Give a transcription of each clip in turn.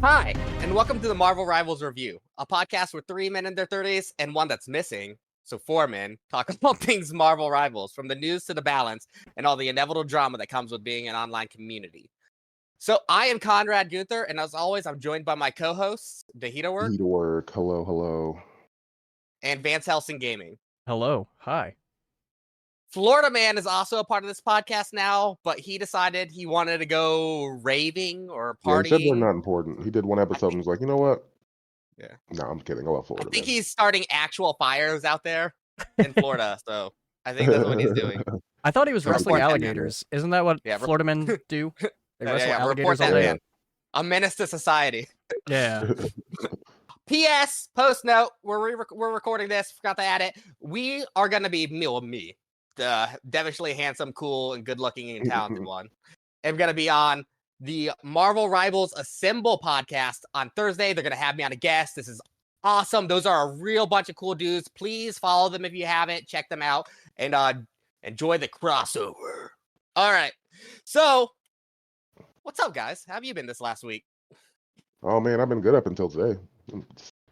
Hi, and welcome to the Marvel Rivals Review, a podcast where 3 men in their 30s and one that's missing, so 4 men, talk about things Marvel Rivals, from the news to the balance, and all the inevitable drama that comes with being an online community. So I am Conrad Gunther, and as always, I'm joined by my co-hosts, Dahita Work Need work. Hello. and Vance Helsing Gaming. Hello. Hi. Florida Man is also a part of this podcast now, but he decided he wanted to go raving or Yeah, he said they're partying. not important. He did one episode and was like, you know what? Yeah. No, I'm kidding. I love I Florida. think Man. he's starting actual fires out there in Florida, so I think that's what he's doing. I thought he was So wrestling report that, man. alligators. Isn't that what Yeah, Florida men do? They wrestle report alligators all that day. man. A menace to society. Yeah. P.S. Post note: we're recording this. Forgot to add it. We are gonna be me, the devilishly handsome, cool, and good-looking and talented one. I'm gonna be on the Marvel Rivals Assemble podcast on Thursday. They're gonna have me on a guest. This is awesome. Those are a real bunch of cool dudes. Please follow them if you haven't. Check them out and enjoy the crossover. All right. So, what's up, guys? How have you been this last week? Oh man, I've been good up until today. I'm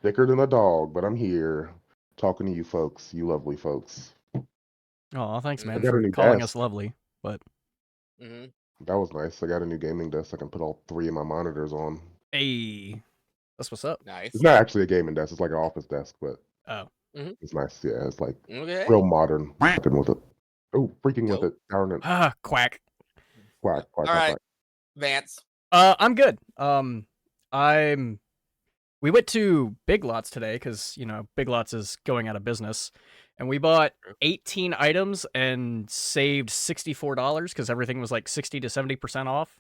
thicker than a dog, but I'm here talking to you folks, you lovely folks. Oh, thanks, man, I got a for new calling desk. us lovely. But That was nice. I got a new gaming desk. I can put all 3 of my monitors on. hey, that's what's up. Nice. It's not actually a gaming desk. It's like an office desk, but Oh, it's nice. Yeah, it's like Okay. real modern. Freaking with it. Oh, freaking with Dope. it. Darn it. quack. Quack. All right, Vance. I'm good. We went to Big Lots today because Big Lots is going out of business, and we bought 18 items and saved $64 because everything was like 60 to 70% off.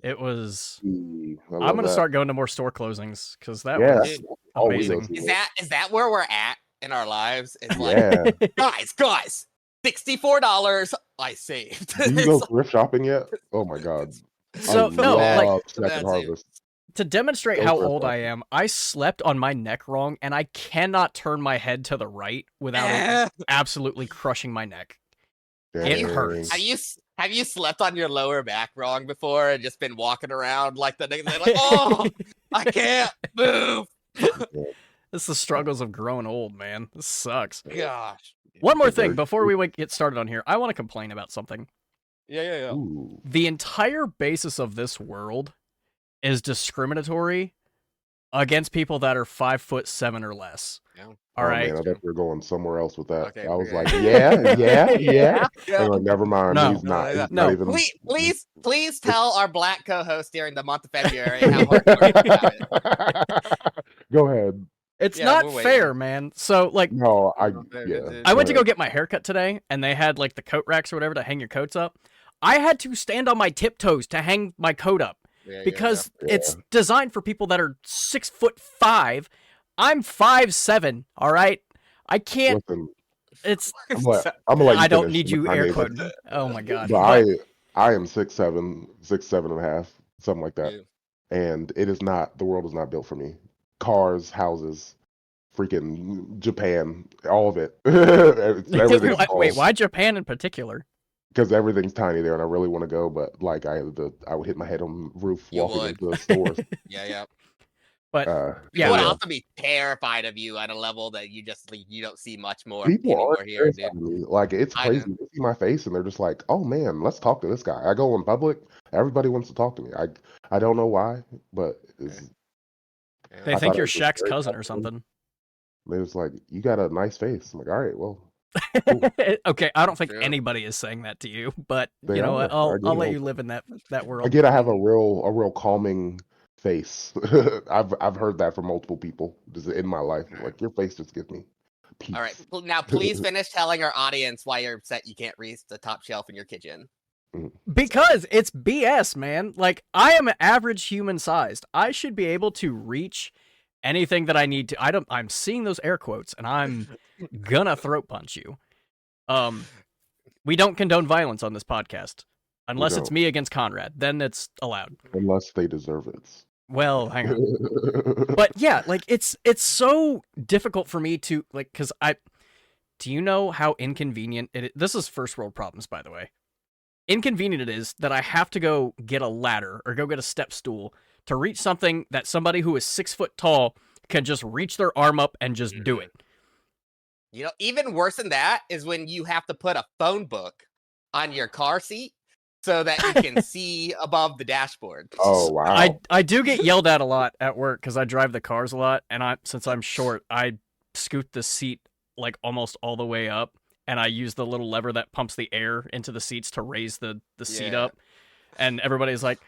It was. I'm gonna start going to more store closings because that was amazing. Is that where we're at in our lives? It's like, Yeah. guys, $64 I saved. Do you go thrift shopping yet? Oh my god. So no, like Second Harvest. to demonstrate how old I am, I slept on my neck wrong, and I cannot turn my head to the right without it absolutely crushing my neck. It hurts. Have you slept on your lower back wrong before and just been walking around like the niggas like, oh, I can't move. It's the struggles of growing old, man. This sucks. Gosh. One more thing before we get started on here, I want to complain about something. Yeah. Ooh. The entire basis of this world is discriminatory against people that are 5'7" or less. Yeah. All right. Man, I thought we were going somewhere else with that. Okay, I was okay. like, yeah. I'm like, never mind. No. He's not. He's No. not even... Please tell our black co-host during the month of February how hard about it. Go ahead. It's Yeah, not we're fair, waiting. man. So, like, No, I went to go get my haircut today, and they had, like, the coat racks or whatever to hang your coats up. I had to stand on my tiptoes to hang my coat up because it's designed for people that are 6'5". I'm 5'7", all right? I can't... Listen, It's... I'm gonna let you I don't finish need you with my air neighbor. quoting. Oh, my God. But I am 6'7", 6'7.5", something like that. Yeah. And it is not, the world is not built for me. Cars, houses, freaking Japan, all of it. Wait, why Japan in particular? Because everything's tiny there, and I really want to go, but like I would hit my head on the roof walking into the stores. Yeah. But I would also be terrified of you at a level that you don't see much more People anymore are here, dude. terrified of me. Like it's crazy. They see my face and they're just like, "Oh man, let's talk to this guy." I go in public, everybody wants to talk to me. I don't know why, but they think you're Shaq's cousin or something. They was like, "You got a nice face." I'm like, "All right, well." Cool. Okay, I don't think anybody is saying that to you, but you know what? I'll let you live in that world. Again, I have a real calming face. I've heard that from multiple people just in my life. Like your face just gives me peace. All right, now please finish telling our audience why you're upset you can't reach the top shelf in your kitchen. Because it's BS, man. Like, I am average human sized. I should be able to reach anything that I need to. I'm seeing those air quotes, and I'm gonna throat punch you. We don't condone violence on this podcast. Unless it's me against Conrad. Then it's allowed. Unless they deserve it. Well, hang on. But yeah, like, it's so difficult for me to, like, because do you know how inconvenient this is first world problems, by the way. Inconvenient it is that I have to go get a ladder or go get a step stool to reach something that somebody who is 6 foot tall can just reach their arm up and just do it. You know, even worse than that is when you have to put a phone book on your car seat so that you can see above the dashboard. Oh wow! I do get yelled at a lot at work because I drive the cars a lot, and since I'm short, I scoot the seat like almost all the way up, and I use the little lever that pumps the air into the seats to raise the seat up. And everybody's like,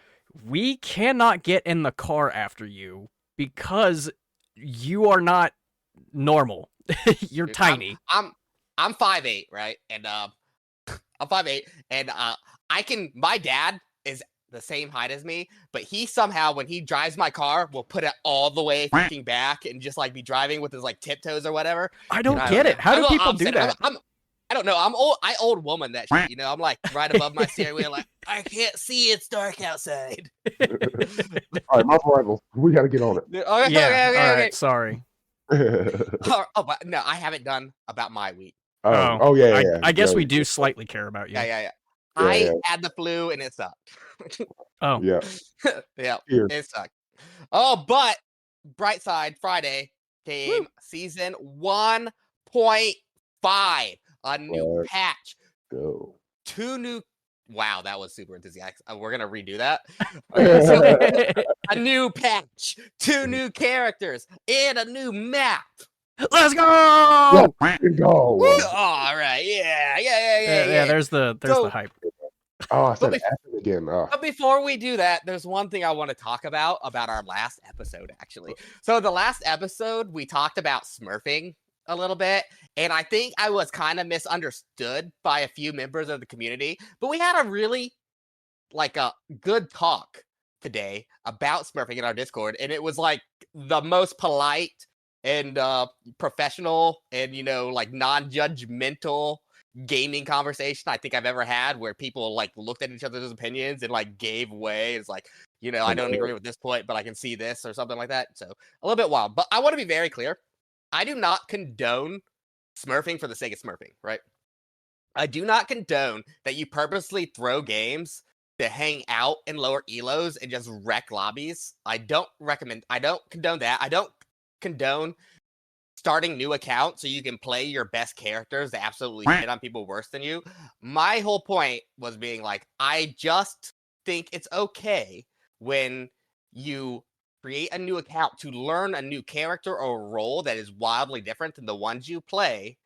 "We cannot get in the car after you because you are not normal. You're tiny." I'm 5'8", right? And I'm 5'8", and my dad is the same height as me, but he somehow, when he drives my car, will put it all the way fucking back and just like be driving with his like tiptoes or whatever. I don't get it. How do people do that? I don't know. I'm old woman that shit, you know. I'm like right above my steering wheel, like I can't see. It's dark outside. All right, my rival. We got to get on it. Okay, all right. Sorry. But no, I haven't done about my week. Yeah. I guess we do slightly care about you. Yeah. I had the flu and it sucked. Yeah. Yeah, Cheers. it sucked. Oh, but bright side, Friday came season 1.5, a new patch. Go. 2 new. Wow, that was super enthusiastic. We're gonna redo that. A new patch, 2 new characters, and a new map. Let's go! Go. All right, yeah. There's the hype. Oh, I said after again. But before we do that, there's one thing I want to talk about our last episode, actually. So the last episode, we talked about smurfing a little bit, and I think I was kind of misunderstood by a few members of the community, but we had a really a good talk today about smurfing in our Discord, and it was like the most polite and professional and non-judgmental gaming conversation I think I've ever had, where people looked at each other's opinions and gave way. It's like, I don't agree with this point, but I can see this or something like that. So a little bit wild, but I want to be very clear. I do not condone smurfing for the sake of smurfing, right? I do not condone that you purposely throw games to hang out in lower elos and just wreck lobbies. I don't condone that. I don't condone starting new accounts so you can play your best characters to absolutely hit on people worse than you. My whole point was being I just think it's okay when you create a new account to learn a new character or role that is wildly different than the ones you play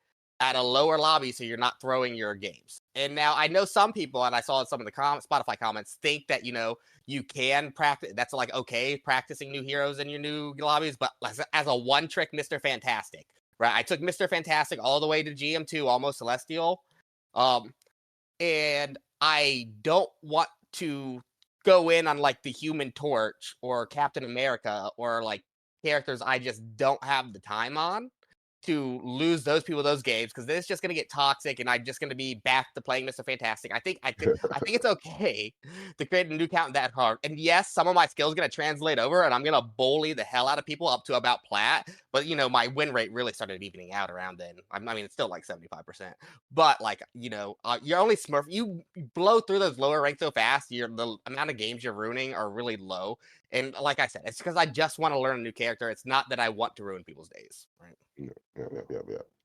at a lower lobby, so you're not throwing your games. And now I know some people, and I saw some of the Spotify comments, think that you can practice. That's okay, practicing new heroes in your new lobbies, but as a one-trick Mr. Fantastic, right? I took Mr. Fantastic all the way to GM2, almost Celestial, and I don't want to go in on the Human Torch or Captain America or characters I just don't have the time on to lose those people those games, because then it's just going to get toxic and I'm just going to be back to playing Mr. Fantastic. I think it's okay to create a new account that hard. And yes, some of my skills are going to translate over and I'm going to bully the hell out of people up to about plat. But, my win rate really started evening out around then. I mean, it's still 75%. But, you're only smurf. You blow through those lower ranks so fast, the amount of games you're ruining are really low. And like I said, it's because I just want to learn a new character. It's not that I want to ruin people's days, right? Yeah.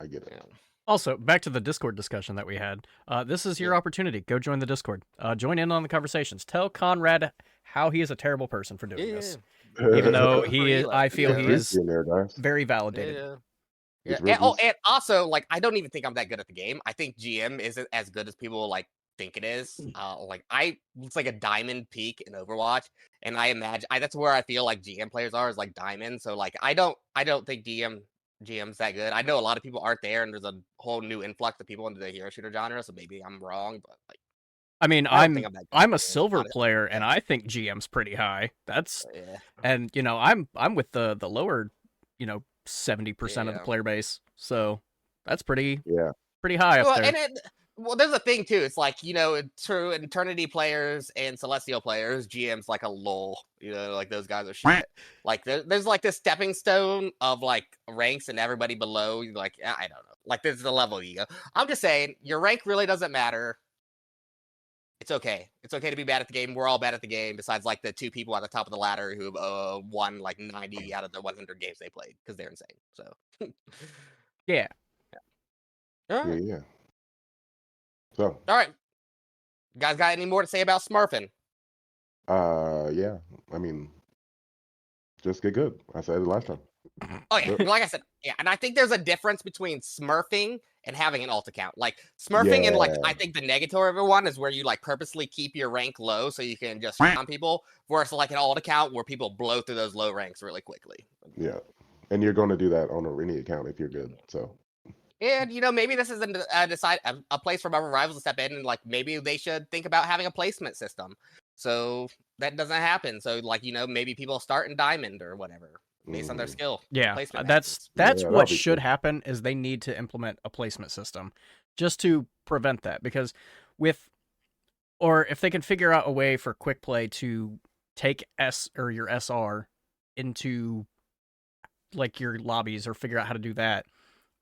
I get it. Yeah. Also, back to the Discord discussion that we had. This is your opportunity. Go join the Discord. Join in on the conversations. Tell Conrad how he is a terrible person for doing this. Even though I feel he is very validated. Yeah. And also, I don't even think I'm that good at the game. I think GM isn't as good as people think it is. It's like a diamond peak in Overwatch, and I imagine that's where I feel like GM players are, is diamond. So I don't think GM's that good. I know a lot of people aren't there, and there's a whole new influx of people into the hero shooter genre. So maybe I'm wrong, but I mean, I'm a silver player, and I think GM's pretty high. And I'm with the lower 70% of the player base, so that's pretty high up there. Well, there's a thing too. It's true Eternity players and Celestial players, GM's a lull. Those guys are shit. There's this stepping stone of ranks and everybody below. I don't know. There's the level you go. I'm just saying, your rank really doesn't matter. it's okay. It's okay to be bad at the game. We're all bad at the game, besides like the 2 people at the top of the ladder who won like 90 out of the 100 games they played because they're insane. So, Yeah. all Yeah, right, yeah. So, all right. You guys got any more to say about Smurfing? yeah. I mean, just get good. I said it last time. Oh yeah, But- like I said, yeah, and I think there's a difference between Smurfing and having an alt account. Like Smurfing and like I think the negatory one is where you like purposely keep your rank low so you can just on people, versus like an alt account where people blow through those low ranks really quickly. Yeah, and you're going to do that on any account if you're good. So, And maybe this is a place for Marvel Rivals to step in, and like maybe they should think about having a placement system, so that doesn't happen. So like maybe people start in Diamond or whatever based on their skill. Yeah, Placement that's Yeah, what that'd be should cool. happen. Is they need to implement a placement system just to prevent that, because or if they can figure out a way for quick play to take your SR into like your lobbies, or figure out how to do that,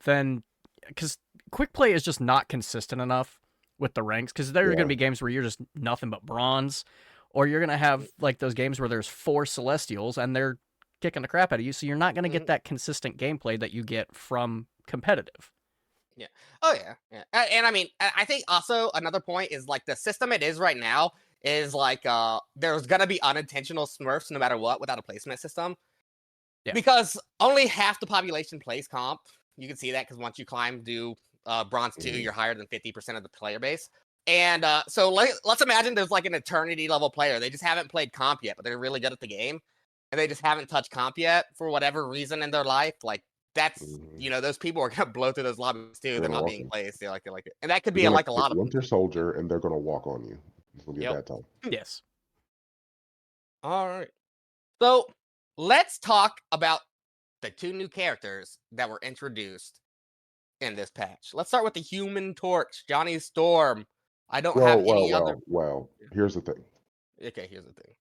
then because quick play is just not consistent enough with the ranks, because there are going to be games where you're just nothing but bronze, or you're going to have like those games where there's 4 Celestials and they're kicking the crap out of you, so you're not going to get that consistent gameplay that you get from competitive. Yeah. Oh yeah. Yeah. And I mean, I think also another point is like the system it is right now is like there's gonna be unintentional Smurfs no matter what without a placement system. Yeah. Because only half the population plays comp. You can see that because once you climb to bronze 2, you're higher than 50% of the player base. And so let's imagine there's like an eternity level player. They just haven't played comp yet, but they're really good at the game, and they just haven't touched comp yet for whatever reason in their life. Like that's those people are gonna blow through those lobbies too. They're not being placed. They like it, and that could be like a lot of Winter Soldier, and they're going to walk on you. It's going to be a bad time. Yes. All right. So let's talk about the 2 new characters that were introduced in this patch. Let's start with the Human Torch, Johnny Storm. I don't have any other. Well, here's the thing. Okay, here's the thing.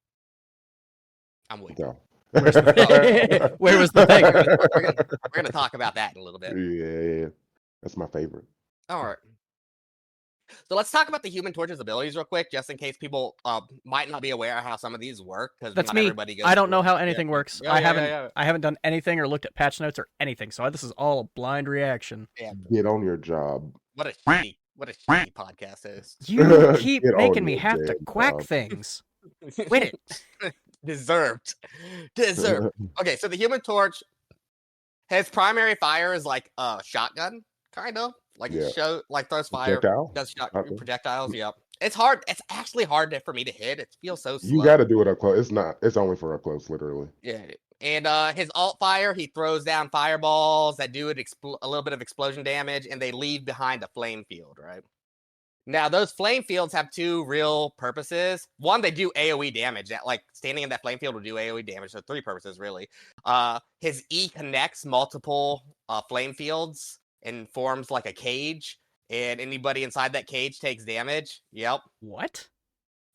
I'm waiting. Go. Where was the thing? We're gonna talk about that in a little bit. Yeah, that's my favorite. All right. So let's talk about the Human Torch's abilities real quick, just in case people might not be aware of how some of these work. Because That's not me. everybody goes I don't through know it. how anything works. Yeah, I haven't done anything or looked at patch notes or anything, so this is all a blind reaction. Yeah. Get on your job. What a shitty podcast is. You keep Get on making me your have to damn quack job. things. Quit it. Deserved. Okay, so the Human Torch, his primary fire is like a shotgun, kind of like throws fire, Projectile? does Okay. projectiles. Yep. It's hard. It's actually hard for me to hit. It feels so slow. You got to do it up close. It's not. It's only for up close, literally. Yeah. And his alt fire, he throws down fireballs that do a little bit of explosion damage, and they leave behind a flame field, right? Now, those flame fields have 2 real purposes. One, they do AoE damage. That like standing in that flame field will do AoE damage. So 3 purposes, really. His E connects multiple flame fields and forms like a cage, and anybody inside that cage takes damage. Yep. What?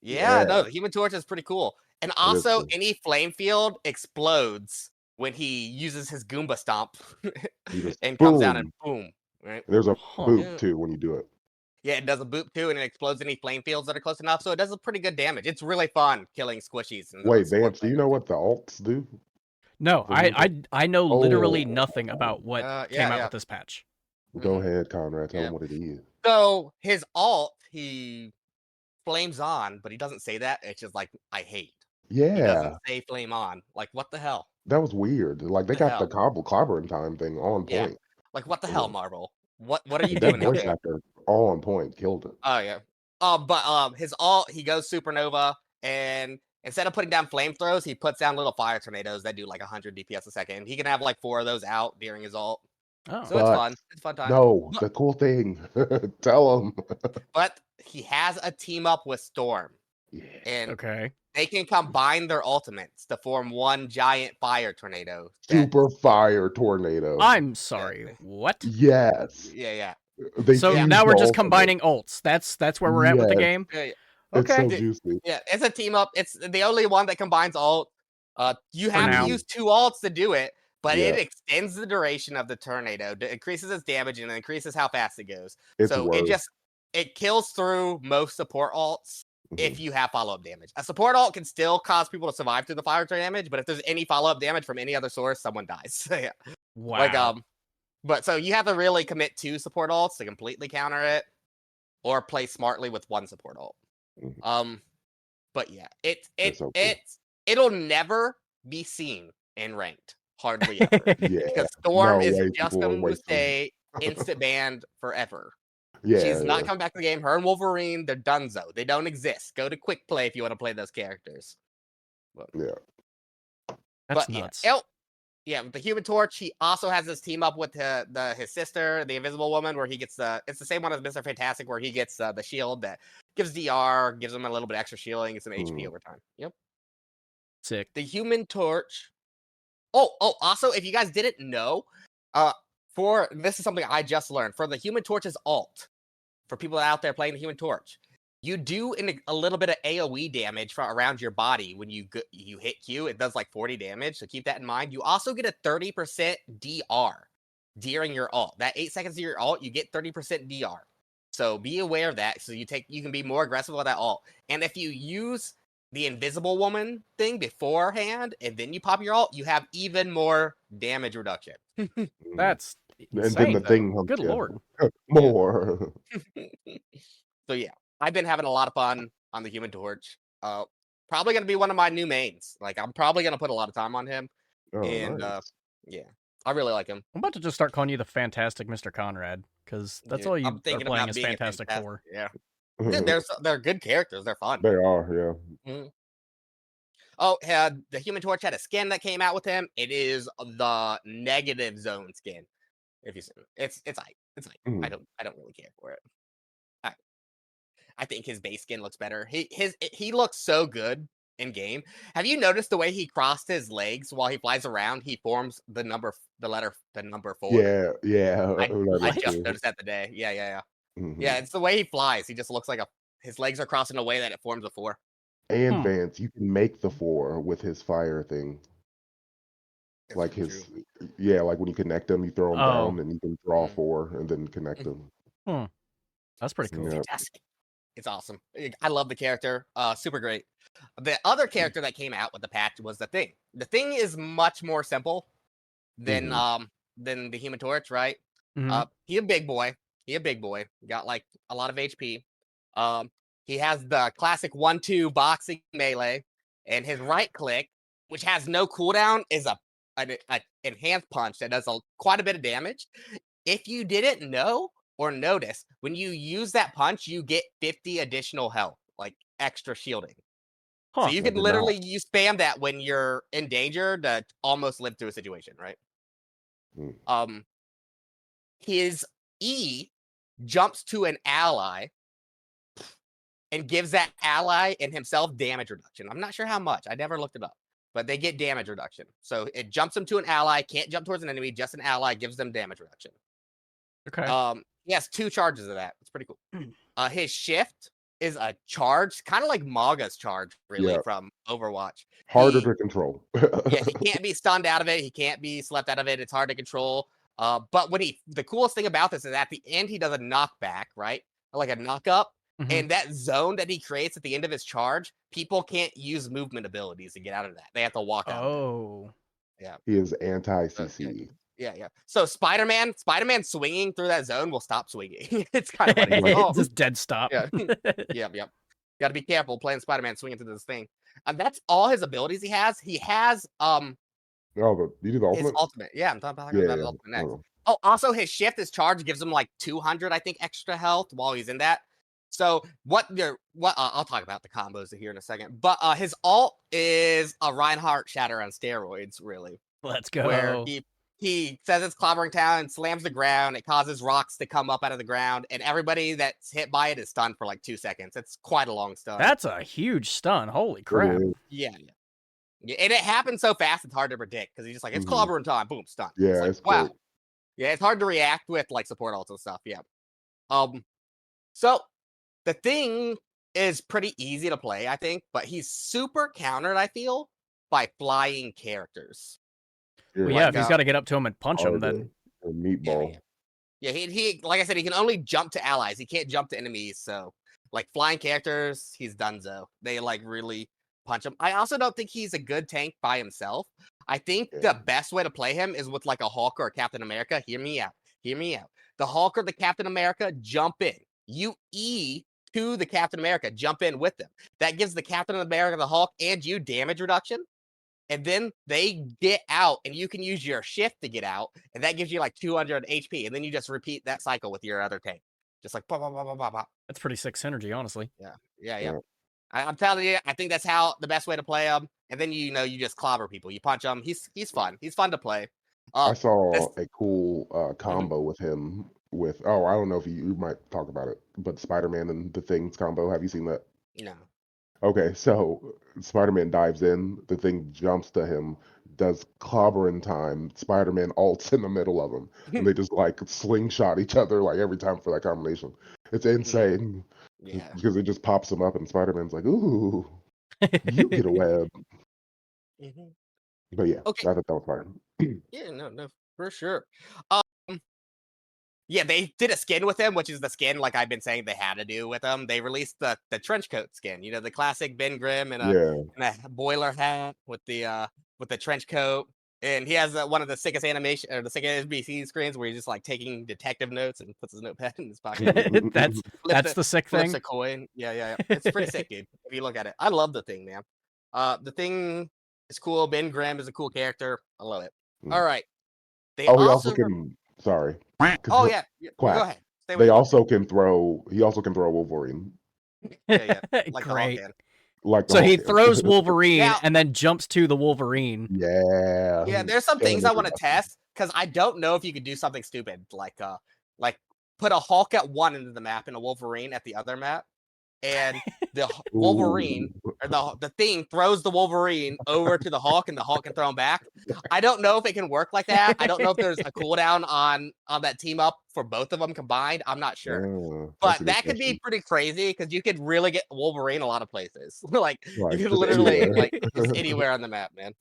Yeah, Yeah. no, the Human Torch is pretty cool. And is also, cool. any flame field explodes when he uses his Goomba Stomp You just and comes down and boom. Right? There's a boop Yeah. too when you do it. Yeah, it does a boop too, and it explodes any flame fields that are close enough. So it does a pretty good damage. It's really fun killing squishies. And Wait, support Vance, do you players. know what the alts do? No, I know literally Oh. nothing about what came out with this patch. Go ahead, Conrad. Tell him what it is. So his alt, he flames on, but he doesn't say that. It's just like, I hate. He Yeah, doesn't say flame on. Like, what the hell? that was weird. Like they The got hell? the clobbering time thing on Yeah. point. Like, what the Yeah. hell, Marvel? What are you That doing out voice there? actor on point killed it. Oh yeah. But his alt, he goes supernova, and instead of putting down flame throws, he puts down little fire tornadoes that do like 100 DPS a second. He can have like 4 of those out during his alt. Oh. So it's fun. It's a fun time. No, But- the cool thing. Tell him. But he has a team up with Storm, Yeah. and Okay. they can combine their ultimates to form one giant fire tornado. that- Super fire tornado. I'm sorry. What? Yes. Yeah. So fused now we're the just ultimate. combining ults. That's where we're at with the Yes. game. Yeah. It's Okay. so juicy. Yeah, it's a team up. It's the only one that combines alt. You have now. to use 2 alts to do it, but it Yeah. extends the duration of the tornado, increases its damage, and increases how fast it goes. It's So worse. it kills through most support alts if you have follow-up damage. A support ult can still cause people to survive through the fire damage, but if there's any follow-up damage from any other source, someone dies. Yeah. Wow. But so you have to really commit 2 support ults to completely counter it, or play smartly with 1 support ult. But yeah, it'll never be seen in ranked, hardly ever, because Storm is just going to stay instant banned forever. She's not coming back to the game. Her and Wolverine, they're donezo. They don't exist. Go to quick play if you want to play those characters. But, That's nuts. Yeah, with the Human Torch, he also has this team up with his sister, the Invisible Woman, where he gets it's the same one as Mr. Fantastic, where he gets the shield that gives DR, gives him a little bit extra shielding, and some HP over time. Yep. Sick. The Human Torch. Oh, also, if you guys didn't know, this is something I just learned. For the Human Torch's ult, for people out there playing the Human Torch, you do a little bit of AoE damage around your body when you hit Q. It does like 40 damage, so keep that in mind. You also get a 30% DR during your ult. That 8 seconds of your ult, you get 30% DR. So be aware of that. So you can be more aggressive with that ult. And if you use the Invisible Woman thing beforehand, and then you pop your ult, you have even more damage reduction. That's insane, and then the thing comes Good lord. more. So yeah, I've been having a lot of fun on the Human Torch. Probably gonna be one of my new mains. Like, I'm probably gonna put a lot of time on him. Nice. Yeah, I really like him. I'm about to just start calling you the Fantastic Mr. Conrad, because that's all you are playing is Fantastic Four. Yeah. Dude, they're good characters. They're fun. They are, yeah. Oh, the Human Torch had a skin that came out with him. It is the negative zone skin. If you see it, it's like I don't really care for it. I think his base skin looks better. He looks so good in game. Have you noticed the way he crossed his legs while he flies around? He forms the number 4. Yeah. I just noticed that today. Yeah. Yeah, it's the way he flies. He just looks like his legs are crossed in a way that it forms a 4. And Vance, you can make the 4 with his fire thing. Like like when you connect them, you throw them down, and you can draw 4 and then connect them. That's pretty cool. Fantastic. It's awesome. I love the character. Super great. The other character that came out with the patch was the Thing. The Thing is much more simple than the Human Torch, right? He a big boy. Got like a lot of HP. He has the classic 1-2 boxing melee, and his right click, which has no cooldown, is an enhanced punch that does quite a bit of damage. If you didn't know or notice, when you use that punch, you get 50 additional health, like extra shielding. So you can literally spam that when you're in danger to almost live through a situation, right? His E jumps to an ally and gives that ally and himself damage reduction. I'm not sure how much. I never looked it up, but they get damage reduction. So it jumps them to an ally, can't jump towards an enemy, just an ally, gives them damage reduction. Okay. He has 2 charges of that. It's pretty cool. His shift is a charge, kind of like Maga's charge, really, from Overwatch. Harder to control. Yeah, he can't be stunned out of it. He can't be slept out of it. It's hard to control. But the coolest thing about this is at the end, he does a knockback, right? Like a knock up. And that zone that he creates at the end of his charge, people can't use movement abilities to get out of that. They have to walk out. Oh. Yeah. He is anti-CC. Yeah. So Spider-Man swinging through that zone will stop swinging. It's kind of funny. Just dead stop. Yeah. Yep. Got to be careful playing Spider-Man swinging through this thing. That's all his abilities he has. He has but you do the ultimate? His ultimate. Yeah, I'm talking about his ultimate next. Oh, also his shift, his charge gives him like 200, I think, extra health while he's in that. So I'll talk about the combos here in a second. But his ult is a Reinhardt Shatter on steroids, really. Let's go. Where he says it's clobbering town and slams the ground. It causes rocks to come up out of the ground, and everybody that's hit by it is stunned for like 2 seconds. It's quite a long stun. That's a huge stun. Holy crap. Yeah. And it happens so fast, it's hard to predict, because he's just like, it's clobbering time. Boom, stun. Yeah, it's like, wow. Yeah, it's hard to react with like support ults and stuff. Yeah. So the Thing is pretty easy to play, I think, but he's super countered, I feel, by flying characters. Well, if he's got to get up to him and punch him, then a meatball. Yeah, he like I said, he can only jump to allies. He can't jump to enemies. So, Like flying characters, he's donezo. They like really punch him. I also don't think he's a good tank by himself. I think the best way to play him is with like a Hulk or a Captain America. Hear me out. Hear me out. The Hulk or the Captain America jump in. You E to the Captain America, jump in with them. That gives the Captain America, the Hulk, and you damage reduction. And then they get out, and you can use your shift to get out, and that gives you like 200 HP. And then you just repeat that cycle with your other tank. Just like pop, pop, pop, pop, pop, pop. That's pretty sick synergy, honestly. Yeah. I'm telling you, I think that's how the best way to play him. And then you just clobber people. You punch him. He's fun. He's fun to play. I saw a cool combo with him. With I don't know if you might talk about it, but Spider-Man and the Thing's combo. Have you seen that? No. Okay, so Spider-Man dives in, the Thing jumps to him, does clobbering time. Spider-Man ults in the middle of him, and they just like slingshot each other like every time for that combination. It's insane. Yeah. Because it just pops him up, and Spider-Man's like, "Ooh, you get a web." But yeah, Okay. I thought that was fine. Yeah, no, for sure. Yeah, they did a skin with him, which is the skin like I've been saying they had to do with him. They released the trench coat skin, the classic Ben Grimm and a boiler hat with the trench coat. And he has one of the sickest animation or the sickest NBC screens where he's just like taking detective notes and puts his notepad in his pocket. that's the sick thing. Flips a coin. Yeah. It's pretty sick, dude. If you look at it, I love the Thing, man. The Thing is cool. Ben Grimm is a cool character. I love it. All right. He also can. Sorry. Oh yeah. Go ahead. He also can throw Wolverine. Yeah. Like Great. The he throws Wolverine and then jumps to the Wolverine. Yeah. Yeah, there's some things I want to test because I don't know if you could do something stupid like put a Hulk at one end of the map and a Wolverine at the other map. And the Wolverine or the Thing throws the Wolverine over to the Hulk, and the Hulk can throw him back. I don't know if it can work like that. I don't know if there's a cooldown on that team up for both of them combined. I'm not sure, but that could be pretty crazy because you could really get Wolverine a lot of places. like you could literally just anywhere on the map, man.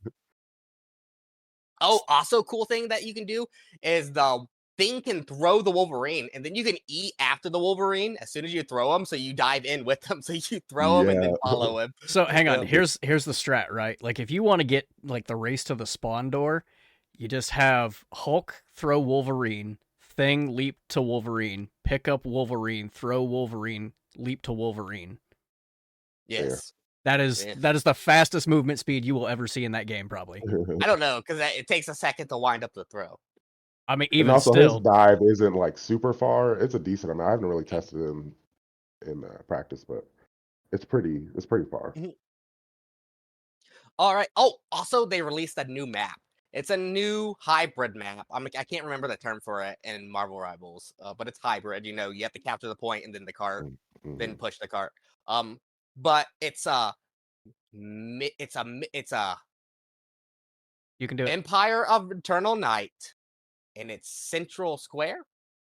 Oh, also cool thing that you can do is the Thing can throw the Wolverine, and then you can eat after the Wolverine as soon as you throw him, so you dive in with them. So you throw him and then follow him. So hang on, here's the strat, right? Like if you want to get like the race to the spawn door, you just have Hulk throw Wolverine, Thing leap to Wolverine, pick up Wolverine, throw Wolverine, leap to Wolverine. Yes. That is the fastest movement speed you will ever see in that game, probably. I don't know, because it takes a second to wind up the throw. I mean, even and also still, his dive isn't like super far. It's a decent amount. I haven't really tested him in practice, but it's pretty far. All right. Oh, also they released a new map. It's a new hybrid map. I can't remember the term for it in Marvel Rivals, but it's hybrid. You have to capture the point and then the cart, then push the cart. But it's a you can do it. Empire of Eternal Night, and it's Central Square.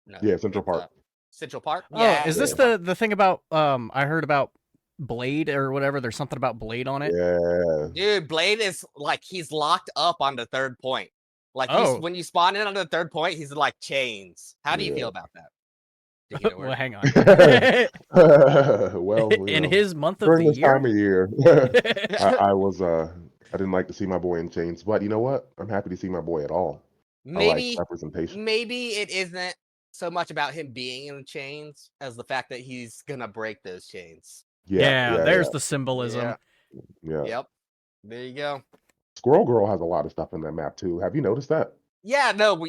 No, yeah, Central Park. Central Park. Yeah. Oh, is this the thing about? I heard about Blade or whatever. There's something about Blade on it. Yeah, dude, Blade is like he's locked up on the third point. Like when you spawn in on the third point, he's like chains. How do you feel about that? Well, hang on. well, in his month of during the this year, time of year, I didn't like to see my boy in chains, but you know what? I'm happy to see my boy at all. I like representation. Maybe it isn't so much about him being in chains as the fact that he's gonna break those chains. Yeah, there's the symbolism. Yeah. Yep. There you go. Squirrel Girl has a lot of stuff in that map too. Have you noticed that? Yeah, no.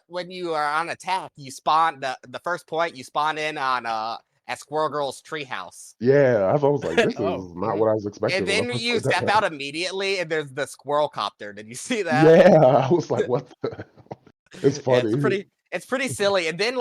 When you are on attack, you spawn the first point. You spawn in on at Squirrel Girl's treehouse. Yeah, I was like, this is not what I was expecting. And then you step out immediately, and there's the squirrel copter. Did you see that? Yeah, I was like, what the hell? It's funny. It's pretty silly. And then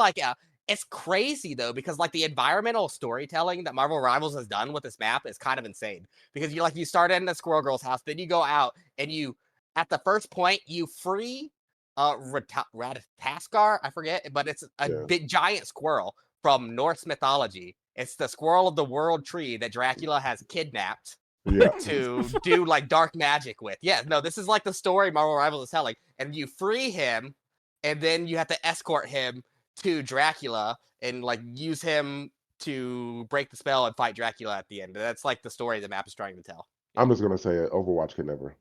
it's crazy though, because like the environmental storytelling that Marvel Rivals has done with this map is kind of insane. Because you start in the Squirrel Girl's house, then you go out and you at the first point you free Ratataskar, I forget, but it's a big giant squirrel from Norse mythology. It's the squirrel of the world tree that Dracula has kidnapped to do like dark magic with. Yeah, no, this is like the story Marvel Rivals is telling. And you free him, and then you have to escort him to Dracula and like use him to break the spell and fight Dracula at the end. That's like the story the map is trying to tell. I'm just gonna say it. Overwatch can never.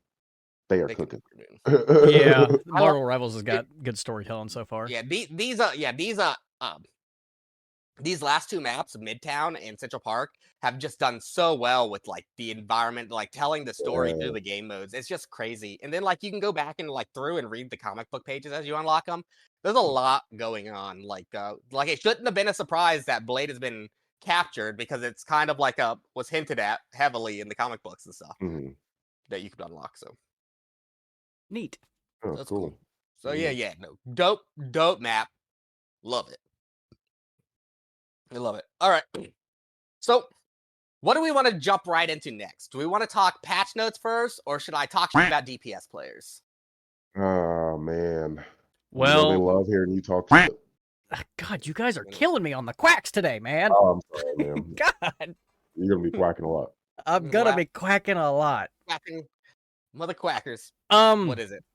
They are They can cooking. Yeah, I don't- Marvel Rivals has got good storytelling so far. Yeah, these last two maps, Midtown and Central Park, have just done so well with like the environment, like telling the story through the game modes. It's just crazy. And then like you can go back and like through and read the comic book pages as you unlock them. There's a lot going on. Like it shouldn't have been a surprise that Blade has been captured because it's kind of like was hinted at heavily in the comic books and stuff Mhm. that you could unlock. So Neat. Oh, that's cool. cool. So yeah, no, dope map. Love it. I love it. All right. So, what do we want to jump right into next? Do we want to talk patch notes first, or should I talk about DPS players? Oh man. You know they Well, love hearing you talk shit. God, you guys are killing me on the quacks today, man. Oh, I'm sorry, man. God, You're gonna be quacking a lot. I'm gonna Wow. be quacking a lot. Quacking, mother quackers. What is it?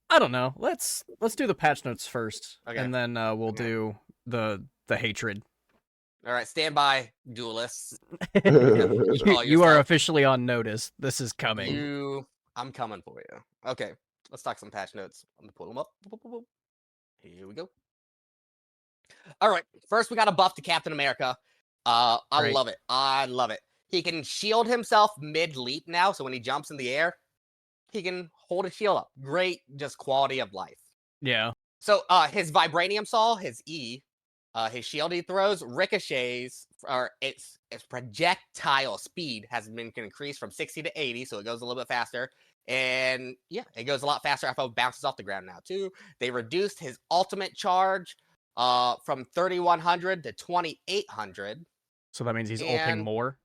I don't know. Let's do the patch notes first, Okay. and then we'll do the hatred. All right, stand by, duelists. You are officially on notice. This is coming. I'm coming for you. Okay, let's talk some patch notes. I'm gonna pull them up. Here we go. All right, first we got a buff to Captain America. I Great. love it. I love it. He can shield himself mid-leap now, so when he jumps in the air, he can hold his shield up. Great, just quality of life. Yeah. So his Vibranium Saw, his E, his shield he throws ricochets, or its projectile speed has been increased from 60 to 80, so it goes a little bit faster. And yeah, it goes a lot faster after it bounces off the ground now too. They reduced his ultimate charge from 3100 to 2800. So that means he's ulting more.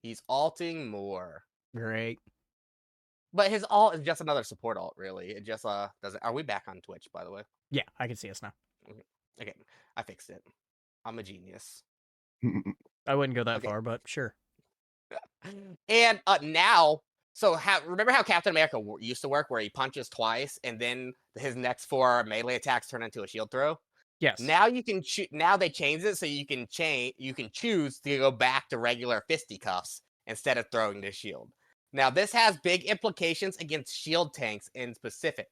He's alting more. Great. But his alt is just another support alt, really. It just doesn't. Are we back on Twitch, by the way? Yeah, I can see us now. Okay, I fixed it. I'm a genius. I wouldn't go that far, but sure. And now, so remember how Captain America used to work, where he punches twice, and then his next 4 melee attacks turn into a shield throw? Yes. Now you can now they changed it so you can choose to go back to regular fisticuffs instead of throwing the shield. Now this has big implications against shield tanks in specific,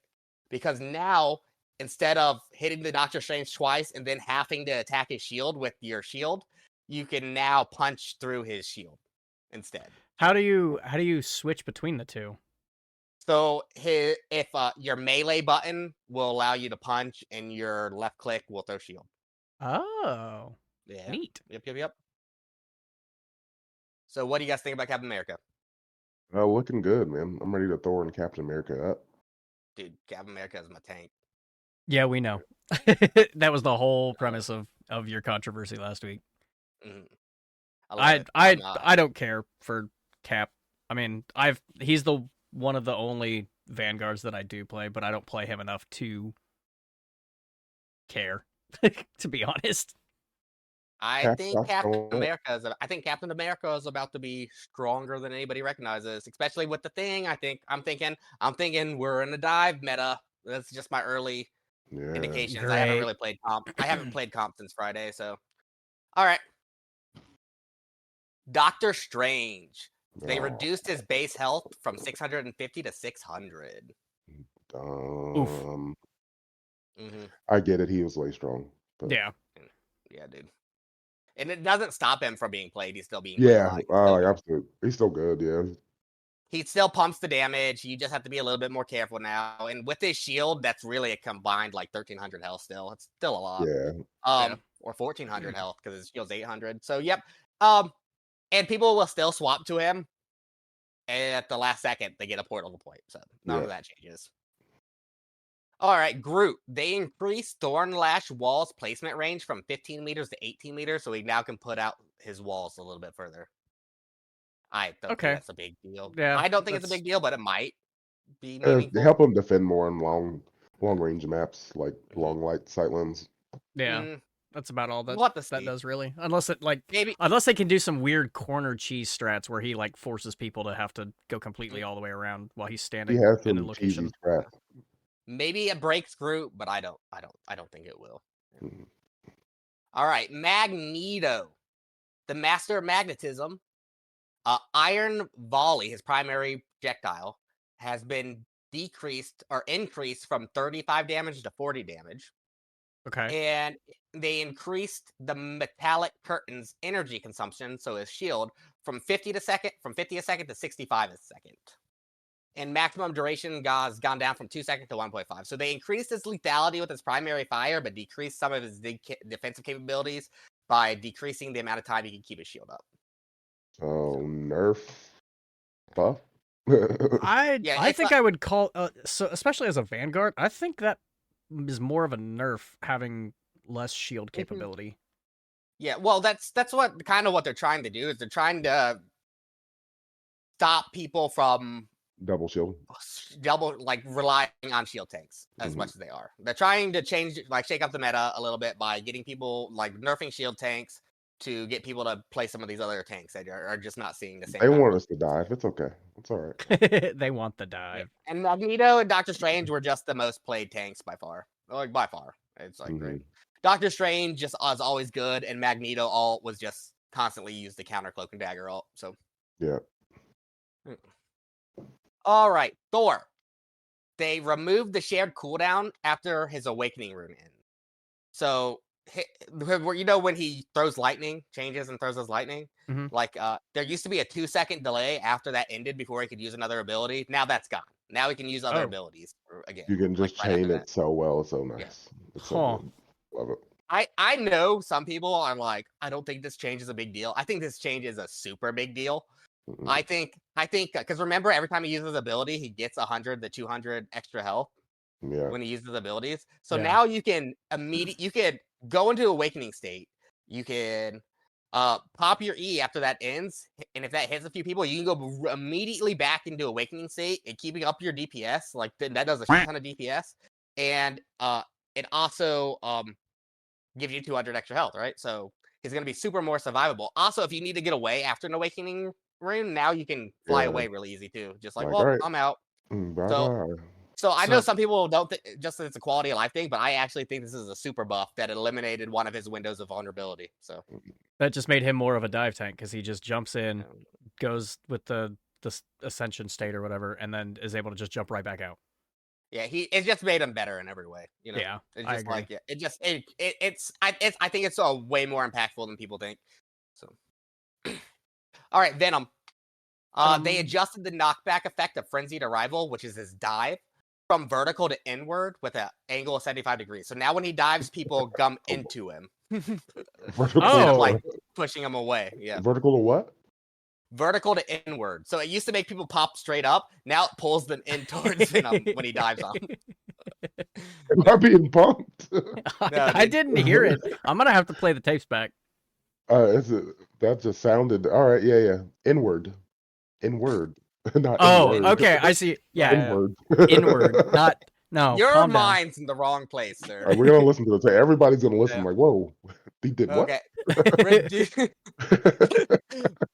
because now instead of hitting the Doctor Strange twice and then having to attack his shield with your shield, you can now punch through his shield instead. How do you switch between the two? So if your melee button will allow you to punch, and your left click will throw shield. Oh, Yeah. neat. Yep. So what do you guys think about Captain America? Looking good, man. I'm ready to throw in Captain America up. Dude, Captain America is my tank. Yeah, we know. That was the whole premise of your controversy last week. Mm-hmm. I don't care for Cap. I mean, he's the one of the only Vanguards that I do play, but I don't play him enough to care, to be honest. I think Captain America is about to be stronger than anybody recognizes, especially with the thing. I'm thinking we're in a dive meta. That's just my early indications. Great. I haven't really played comp. I haven't played comp since Friday, so all right. Doctor Strange. They reduced his base health from 650 to 600. I get it. He was way strong. But... Yeah, dude. And it doesn't stop him from being played. He's still being played. Absolutely. He's still good. Yeah. He still pumps the damage. You just have to be a little bit more careful now. And with his shield, that's really a combined like 1300 health. Still, it's still a lot. Yeah. Or 1400 health because his shield's 800. So yep. And people will still swap to him. And at the last second, they get a portal point. So none of that changes. All right, Groot. They increased Thornlash Wall's placement range from 15 meters to 18 meters, so he now can put out his walls a little bit further. I don't think that's a big deal. Yeah, I don't think it's a big deal, but it might be meaningful. Help him defend more on long range maps, like long light sight lens. Yeah. That's about all that does really. Unless unless they can do some weird corner cheese strats where he like forces people to have to go completely all the way around while he's standing in the location. Maybe it breaks Groot, but I don't think it will. All right, Magneto, the master of magnetism. Iron Volley, his primary projectile, has been decreased or increased from 35 damage to 40 damage. Okay. And they increased the metallic curtain's energy consumption, so his shield, from 50 a second to 65 a second. And maximum duration has gone down from 2 seconds to 1.5. So they increased his lethality with his primary fire, but decreased some of his defensive capabilities by decreasing the amount of time he can keep his shield up. So nerf buff. I think I would call so especially as a Vanguard, I think that is more of a nerf having less shield capability. Yeah, well, that's what kind of what they're trying to do is they're trying to stop people from Double shield. relying on shield tanks as much as they are. They're trying to shake up the meta a little bit by getting people nerfing shield tanks to get people to play some of these other tanks that are just not seeing the same. They want us to dive. It's okay. It's all right. They want the dive. Yeah. And Magneto and Doctor Strange were just the most played tanks by far. By far. It's great. Doctor Strange just is always good, and Magneto alt was just constantly used to counter Cloak and Dagger alt. So yeah. All right, Thor. They removed the shared cooldown after his awakening rune ends. So when he throws lightning, changes and throws his lightning, there used to be a 2-second delay after that ended before he could use another ability. Now that's gone. Now he can use other abilities again. You can just chain it so well. It's so nice. Yeah. It's so good. Love it. I know some people are like, I don't think this change is a big deal. I think this change is a super big deal. I think because remember, every time he uses his ability, he gets 100 to 200 extra health when he uses abilities. So now you can go into awakening state. You can pop your E after that ends, and if that hits a few people, you can go immediately back into awakening state and keeping up your DPS. That does a shit ton of DPS, and it also gives you 200 extra health, right? So he's going to be super more survivable. Also, if you need to get away after an awakening rune, now you can fly away really easy too. Just right. I'm out. So I know some people don't just that it's a quality of life thing, but I actually think this is a super buff that eliminated one of his windows of vulnerability. So that just made him more of a dive tank because he just jumps in, goes with the ascension state or whatever, and then is able to just jump right back out. Yeah, it just made him better in every way. Yeah, it's just I think it's way more impactful than people think. So, all right, Venom. They adjusted the knockback effect of Frenzied Arrival, which is his dive, from vertical to inward with an angle of 75 degrees. So now when he dives, people come into him. Instead of pushing him away. Yeah. Vertical to what? Vertical to inward. So it used to make people pop straight up. Now it pulls them in towards Venom when he dives on. Am I being pumped? I didn't hear it. I'm going to have to play the tapes back. That just sounded... All right, yeah. Inward. Not inward. Okay, I see. Yeah. Inward. Inward, not... No, your mind's in the wrong place, sir. Right, we're going to listen to this. Everybody's going to listen like, whoa, he did what?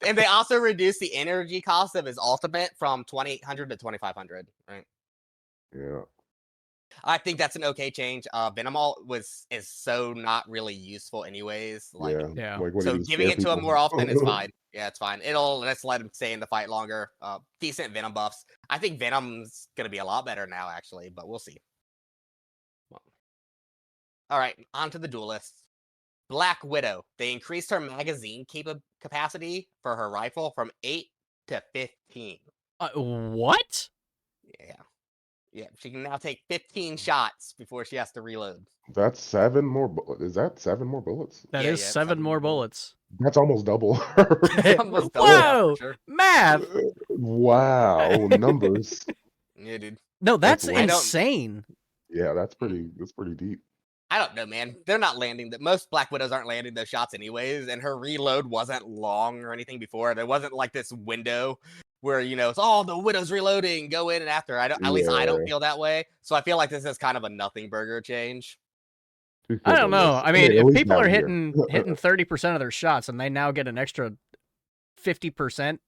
And they also reduced the energy cost of his ultimate from 2,800 to 2,500, right? Yeah. I think that's an okay change. Venom Ult is so not really useful anyways. So giving it to him more often is fine. Yeah, it's fine. It'll just let him stay in the fight longer. Decent Venom buffs. I think Venom's gonna be a lot better now, actually, but we'll see. All right, on to the duelists. Black Widow. They increased her magazine capacity for her rifle from 8 to 15. What? Yeah, she can now take 15 shots before she has to reload. That's 7 more. Is that 7 more bullets? That is 7 more bullets. That's almost double. Whoa, sure. Math. Wow, numbers. Yeah, dude. No, that's insane. Yeah, that's pretty deep. I don't know, man. They're not landing that. Most Black Widows aren't landing those shots anyways, and her reload wasn't long or anything before. There wasn't like this window where it's the Widow's reloading, go in and after. At least I don't feel that way. So I feel like this is kind of a nothing burger change. I don't know. I mean, if people are hitting 30% of their shots and they now get an extra 50%,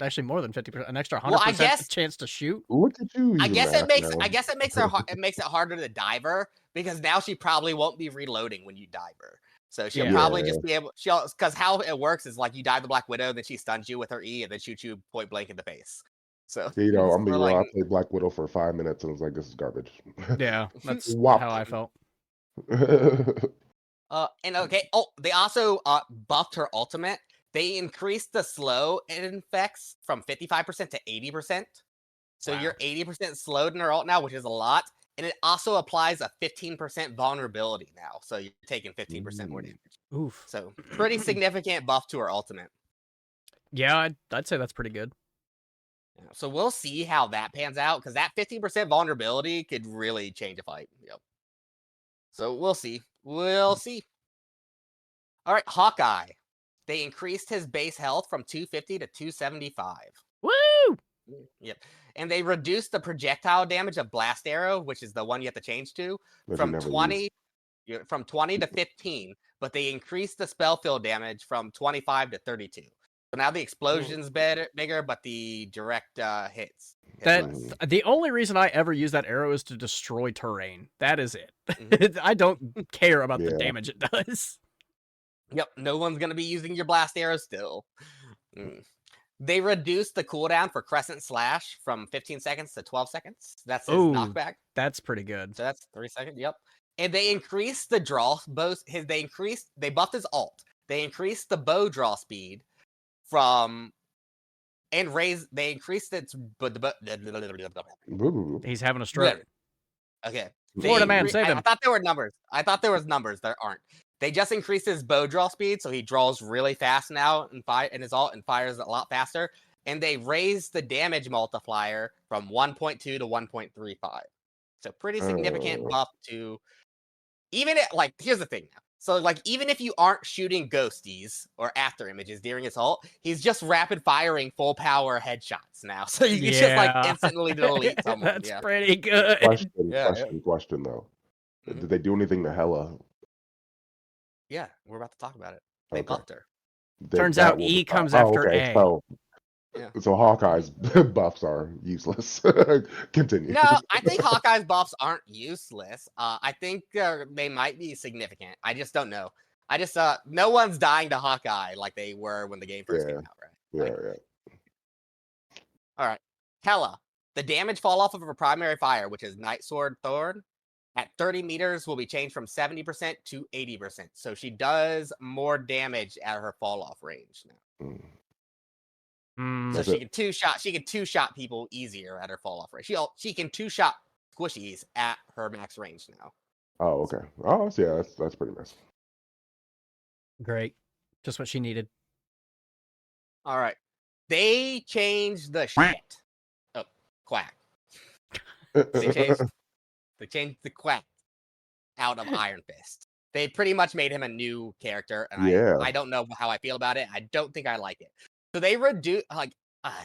actually more than 50%, an extra 100% Well, I guess chance to shoot. Look at you. I using guess math it makes now. I guess it makes her it makes it harder to dive her because now she probably won't be reloading when you dive her. So she'll Yeah. probably just be able because how it works is like you dive the Black Widow, then she stuns you with her E and then shoots you point blank in the face. So You know, I'm being or real. like I played Black Widow for 5 minutes and was like, this is garbage. Yeah, that's Wop. how I felt. and okay, oh, they also buffed her ultimate. They increased the slow it infects from 55% to 80%. So Wow. you're 80% slowed in her ult now, which is a lot. And it also applies a 15% vulnerability now. So you're taking 15% more damage. Oof. So pretty significant buff to her ultimate. Yeah, I'd say that's pretty good. So we'll see how that pans out because that 15% vulnerability could really change a fight. Yep. So we'll see. We'll see. All right, Hawkeye. They increased his base health from 250 to 275. Woo! Yep. And they reduced the projectile damage of Blast Arrow, which is the one you have to change to, That you from never 20 from 20 to 15, but they increased the spell field damage from 25 to 32. So now the explosion's bigger, but the direct hits. That's the only reason I ever use that arrow is to destroy terrain. That is it. Mhm. I don't care about the Yeah. damage it does. Yep, no one's gonna be using your blast arrow still. They reduced the cooldown for Crescent Slash from 15 seconds to 12 seconds. That's his Ooh. knockback. That's pretty good. So that's 3 seconds. Yep. And they increased the draw both they buffed his ult. They increased the bow draw speed from and they increased its He's having a stroke. Okay. Florida man, save him. I thought there were numbers. I thought there was numbers. There aren't. They just increased his bow draw speed, so he draws really fast now and his ult and fires a lot faster. And they raised the damage multiplier from 1.2 to 1.35. So pretty significant buff to even like here's the thing. So like even if you aren't shooting ghosties or after images during his ult, he's just rapid firing full power headshots now. So you can just like instantly delete someone. That's pretty good. Question though. Did they do anything to Hela? Yeah, we're about to talk about it. They buffed her. Turns out E comes after A. So Hawkeye's buffs are useless. Continue. No, I think Hawkeye's buffs aren't useless. I think they might be significant. I just don't know. I just no one's dying to Hawkeye like they were when the game first came out, right? Yeah. All right, Hela. The damage fall off of her primary fire, which is Night Sword Thorn, at 30 meters will be changed from 70% to 80%. So she does more damage at her fall off range now. So she can two-shot people easier at her fall off range. She can two-shot squishies at her max range now. Oh, okay. Oh, yeah, that's pretty nice. Great. Just what she needed. All right. They changed the shit. Oh, Quack. They changed the Quack out of Iron Fist. They pretty much made him a new character, and I don't know how I feel about it. I don't think I like it. So they reduce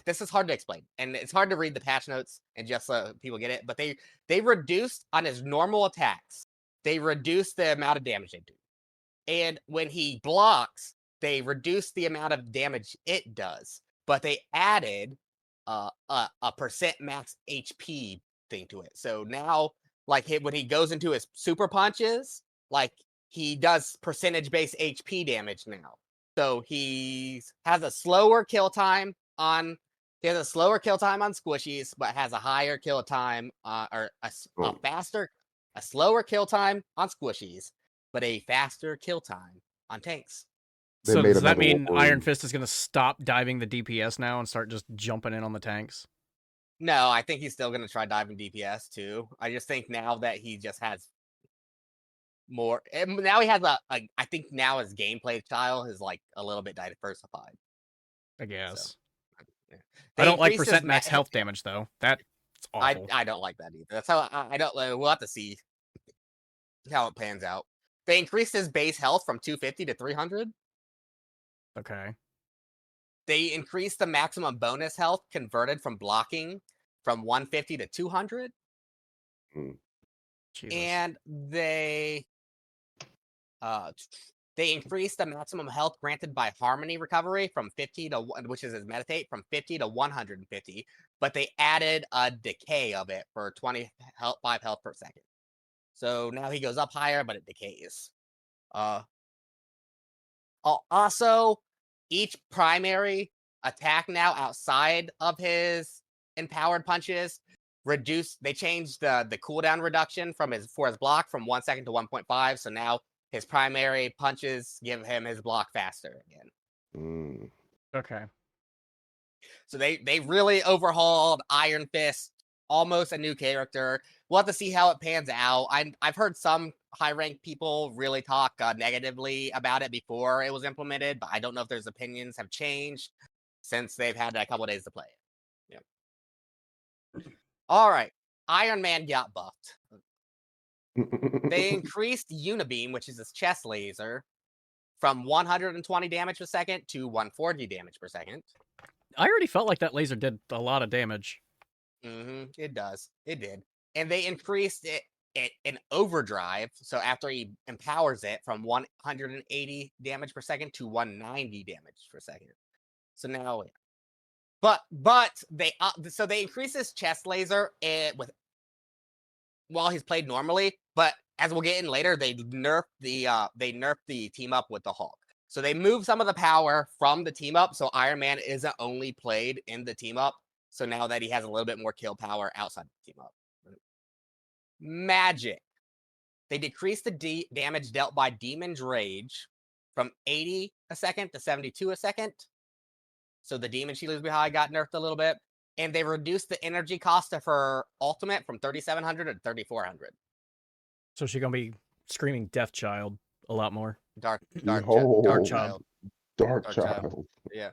this is hard to explain, and it's hard to read the patch notes and just so people get it. But they reduced on his normal attacks. They reduced the amount of damage they do, and when he blocks, they reduce the amount of damage it does. But they added a percent max HP thing to it. So now, like when he goes into his super punches, like he does percentage based HP damage now. So he has a slower kill time on squishies, but has a higher kill time or a slower kill time on squishies, but a faster kill time on tanks. So does that mean Iron Fist is going to stop diving the DPS now and start just jumping in on the tanks? No, I think he's still going to try diving DPS too. I just think now that he just has more, now he has I think now his gameplay style is like a little bit diversified. I guess. So, yeah. I don't like percent max health damage though. That's awful. I don't like that either. That's how I don't. We'll have to see how it pans out. They increased his base health from 250 to 300. Okay. They increased the maximum bonus health converted from blocking from 150 to 200. Jesus. And they They increased the maximum health granted by Harmony Recovery from 50 to, which is his Meditate, from 50 to 150, but they added a decay of it for 5 health per second. So now he goes up higher, but it decays. Also, each primary attack now outside of his empowered punches they changed the cooldown reduction for his block from 1 second to 1.5. So now his primary punches give him his block faster again. Okay. So they really overhauled Iron Fist, almost a new character. We'll have to see how it pans out. I've heard some high-ranked people really talk negatively about it before it was implemented, but I don't know if their opinions have changed since they've had a couple days to play it. Yeah. All right. Iron Man got buffed. They increased Unibeam, which is his chest laser, from 120 damage per second to 140 damage per second. I already felt like that laser did a lot of damage. It does. It did. And they increased it in overdrive. So after he empowers it, from 180 damage per second to 190 damage per second. So now, but they increase his chest laser while he's played normally. But as we'll get in later, they nerfed the team up with the Hulk. So they moved some of the power from the team up. So Iron Man isn't only played in the team up. So now that he has a little bit more kill power outside the team up. Magic. They decreased the damage dealt by Demon's Rage from 80 a second to 72 a second. So the demon she leaves behind got nerfed a little bit. And they reduced the energy cost of her ultimate from 3,700 to 3,400. So she's going to be screaming Death Child a lot more. Dark Child. Dark Child. Yeah.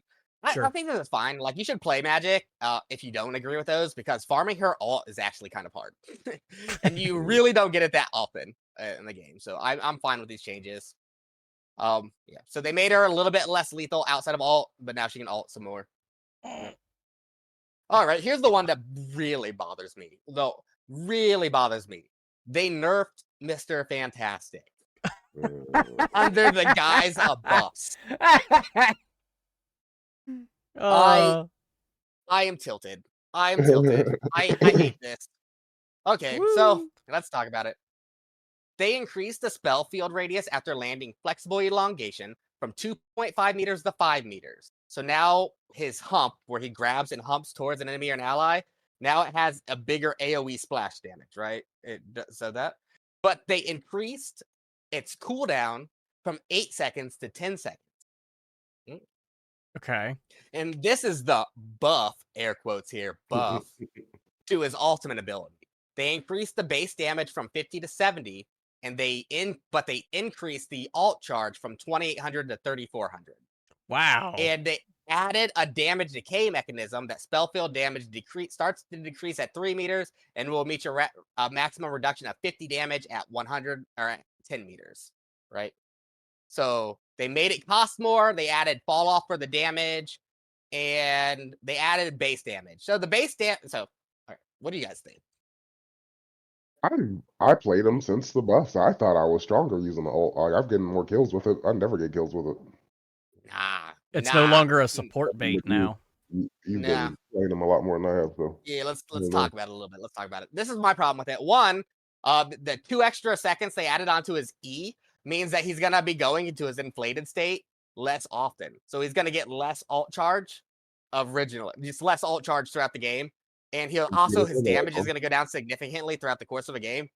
Sure. I think this is fine. Like, you should play Magic if you don't agree with those, because farming her ult is actually kind of hard. And you really don't get it that often in the game. So I'm fine with these changes. Yeah. So they made her a little bit less lethal outside of ult, but now she can ult some more. All right, here's the one that really bothers me. Really bothers me. They nerfed Mr. Fantastic under the guise of buffs. I am tilted. I hate this. Okay, so let's talk about it. They increased the spell field radius after landing flexible elongation from 2.5 meters to 5 meters. So now his hump, where he grabs and humps towards an enemy or an ally, now it has a bigger AoE splash damage, right? But they increased its cooldown from 8 seconds to 10 seconds. Okay. And this is the buff, air quotes here, buff, to his ultimate ability. They increased the base damage from 50 to 70, and they increased the alt charge from 2,800 to 3,400. Wow. And they added a damage decay mechanism that spell field damage starts to decrease at 3 meters and will meet your maximum reduction of 50 damage at 100 or at 10 meters, right? So they made it cost more. They added fall off for the damage, and they added base damage. So the base damage. So, all right, what do you guys think? I played him since the buffs. I thought I was stronger using the ult. I've gotten more kills with it. I never get kills with it. It's no longer a support bait now. You've been playing him a lot more than I have, though. Yeah, let's talk about it a little bit. Let's talk about it. This is my problem with it. One, the 2 extra seconds they added onto his E means that he's gonna be going into his inflated state less often. So he's gonna get less alt charge just less alt charge throughout the game. And his damage is gonna go down significantly throughout the course of a game.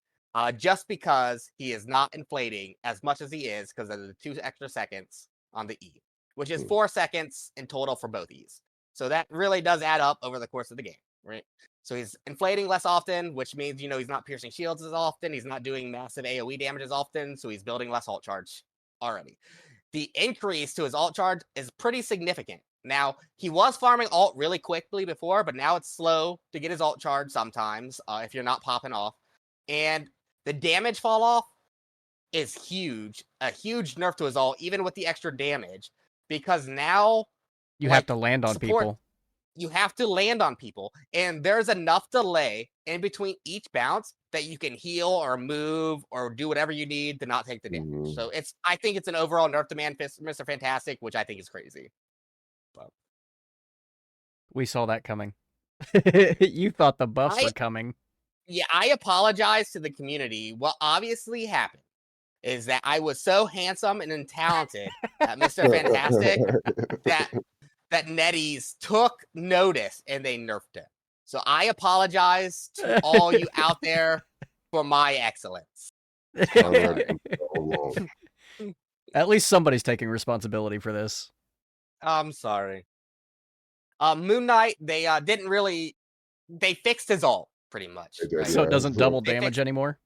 Just because he is not inflating as much as he is because of the 2 extra seconds on the E, which is 4 seconds in total for both E's. So that really does add up over the course of the game, right? So he's inflating less often, which means, he's not piercing shields as often. He's not doing massive AoE damage as often. So he's building less alt charge already. The increase to his alt charge is pretty significant. Now, he was farming alt really quickly before, but now it's slow to get his alt charge sometimes if you're not popping off. And the damage fall off is huge. A huge nerf to his alt, even with the extra damage. Because now you have to land on people. you have to land on people, and there's enough delay in between each bounce that you can heal or move or do whatever you need to not take the damage. Mhm. So I think it's an overall nerf to Mr. Fantastic, which I think is crazy. But We saw that coming. You thought the buffs were coming. yeah, I apologize to the community. What obviously happened is that I was so handsome and talented at Mr. Fantastic that Netties took notice and they nerfed it. So I apologize to all you out there for my excellence. Started so long. At least somebody's taking responsibility for this. I'm sorry. Moon Knight, they didn't really. They fixed his ult pretty much. They did, Right? So it yeah. doesn't So- double They damage fixed- anymore?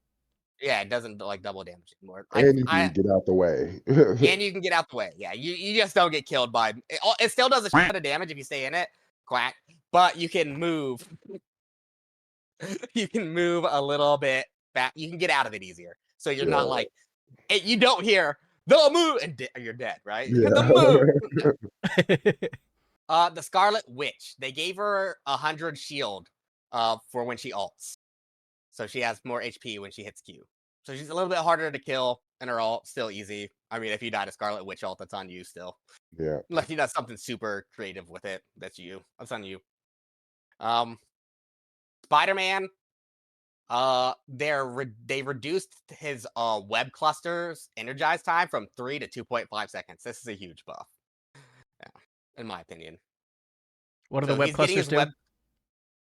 Yeah, it doesn't like double damage anymore. And you can get out the way. And you can get out the way. Yeah, you just don't get killed by. It still does a shit of damage if you stay in it. Quack. But you can move. You can move a little bit back. You can get out of it easier. So you're not like. You don't hear the move and you're dead, right? Yeah. The move. The Scarlet Witch. They gave her 100 shield for when she ults. So she has more HP when she hits Q. So she's a little bit harder to kill, and her ult still easy. I mean, if you die to Scarlet Witch ult, that's on you still. Yeah. Unless you does something super creative with it, that's you. That's on you. Spider-Man. They reduced his web clusters energized time from 3 to 2.5 seconds. This is a huge buff. Yeah, in my opinion. What do the So web he's getting clusters his do?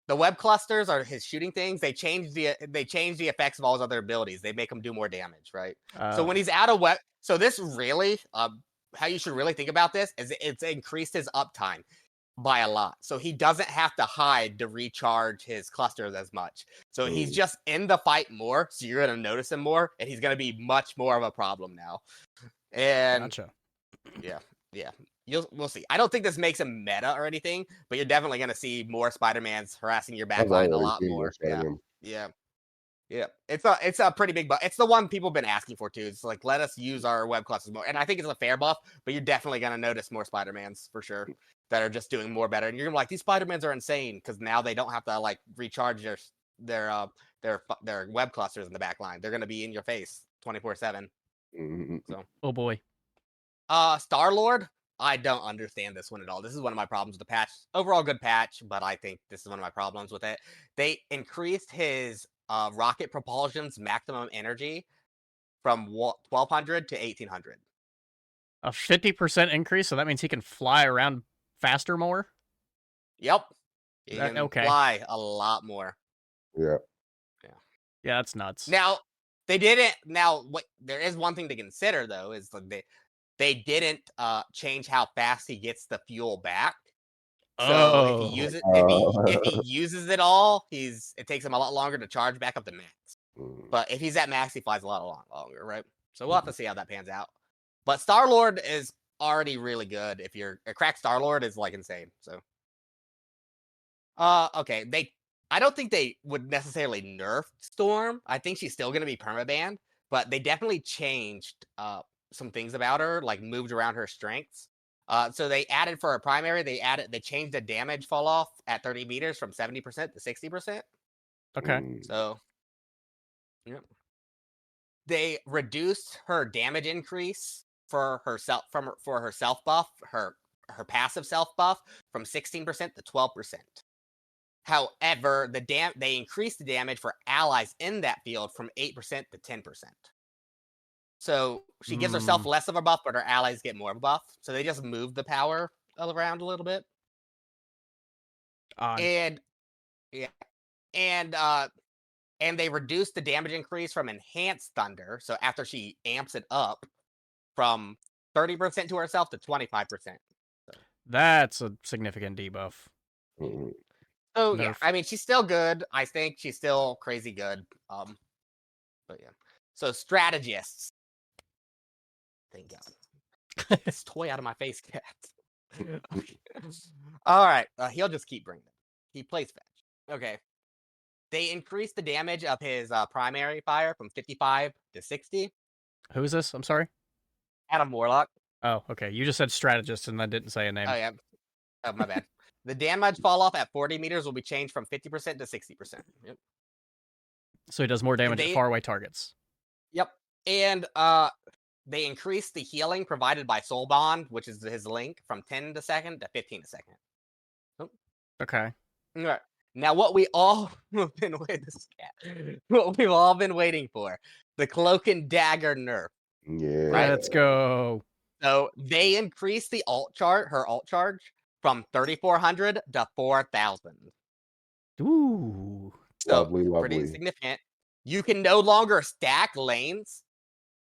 The web clusters are his shooting things. They change the effects of all his other abilities. They make him do more damage, right? So when he's out of web, so this really, how you should really think about this is it's increased his uptime by a lot. So he doesn't have to hide to recharge his clusters as much. So he's just in the fight more. So you're gonna notice him more, and he's gonna be much more of a problem now. And Gotcha. yeah. We'll see. I don't think this makes him meta or anything, but you're definitely going to see more Spider-Mans harassing your I've backline a already lot seen more. this Spider-Man. Yeah. It's a pretty big buff. It's the one people have been asking for too. It's like, let us use our web clusters more. And I think it's a fair buff, but you're definitely going to notice more Spider-Mans for sure that are just doing more better. And you're gonna be like, these Spider-Mans are insane because now they don't have to like recharge their web clusters in the back line. They're going to be in your face 24/7. So, oh boy. Star-Lord. I don't understand this one at all. This is one of my problems with the patch. Overall good patch, but I think this is one of my problems with it. They increased his rocket propulsion's maximum energy from 1,200 to 1,800. A 50% increase, so that means he can fly around faster more? Yep. He can okay. fly a lot more. Yeah. Yeah, that's nuts. Now, they didn't. Now, what there is one thing to consider though is like they didn't change how fast he gets the fuel back. So if he uses it all, it takes him a lot longer to charge back up to max. But if he's at max, he flies a lot longer, right? So we'll have to see how that pans out. But Star-Lord is already really good. If you're a crack Star-Lord is like insane. So okay, I don't think they would necessarily nerf Storm. I think she's still gonna be permabanned, but they definitely changed some things about her, like moved around her strengths. So they added for her primary, they changed the damage fall off at 30 meters from 70% to 60%. Okay. So, yeah. They reduced her damage increase for herself for her self buff, her passive self buff from 16% to 12%. However, they increased the damage for allies in that field from 8% to 10%. So she gives herself less of a buff, but her allies get more of a buff. So they just move the power around a little bit. And yeah, and they reduced the damage increase from enhanced thunder. So after she amps it up from 30% to herself to 25%. That's a significant debuff. So yeah, I mean she's still good. I think she's still crazy good. But yeah. So strategists. Thank God. Get this toy out of my face, cat. Okay. All right. He'll just keep bringing it. He plays fetch. Okay. They increased the damage of his primary fire from 55 to 60. Who is this? I'm sorry. Adam Warlock. Oh, okay. You just said strategist and then didn't say a name. Oh yeah. Oh, my bad. The damage fall off at 40 meters will be changed from 50% to 60%. Yep. So he does more damage at they- faraway targets. Yep. And they increase the healing provided by Soul Bond, which is his link, from 10 a second to 15 a second. Okay. All right. Now, what we all have been what we've all been waiting for, the Cloak and Dagger nerf. Yeah. Right. Let's go. So they increased the her alt charge from 3,400 to 4,000. Ooh. So Lovely, pretty lovely. significant. You can no longer stack lanes.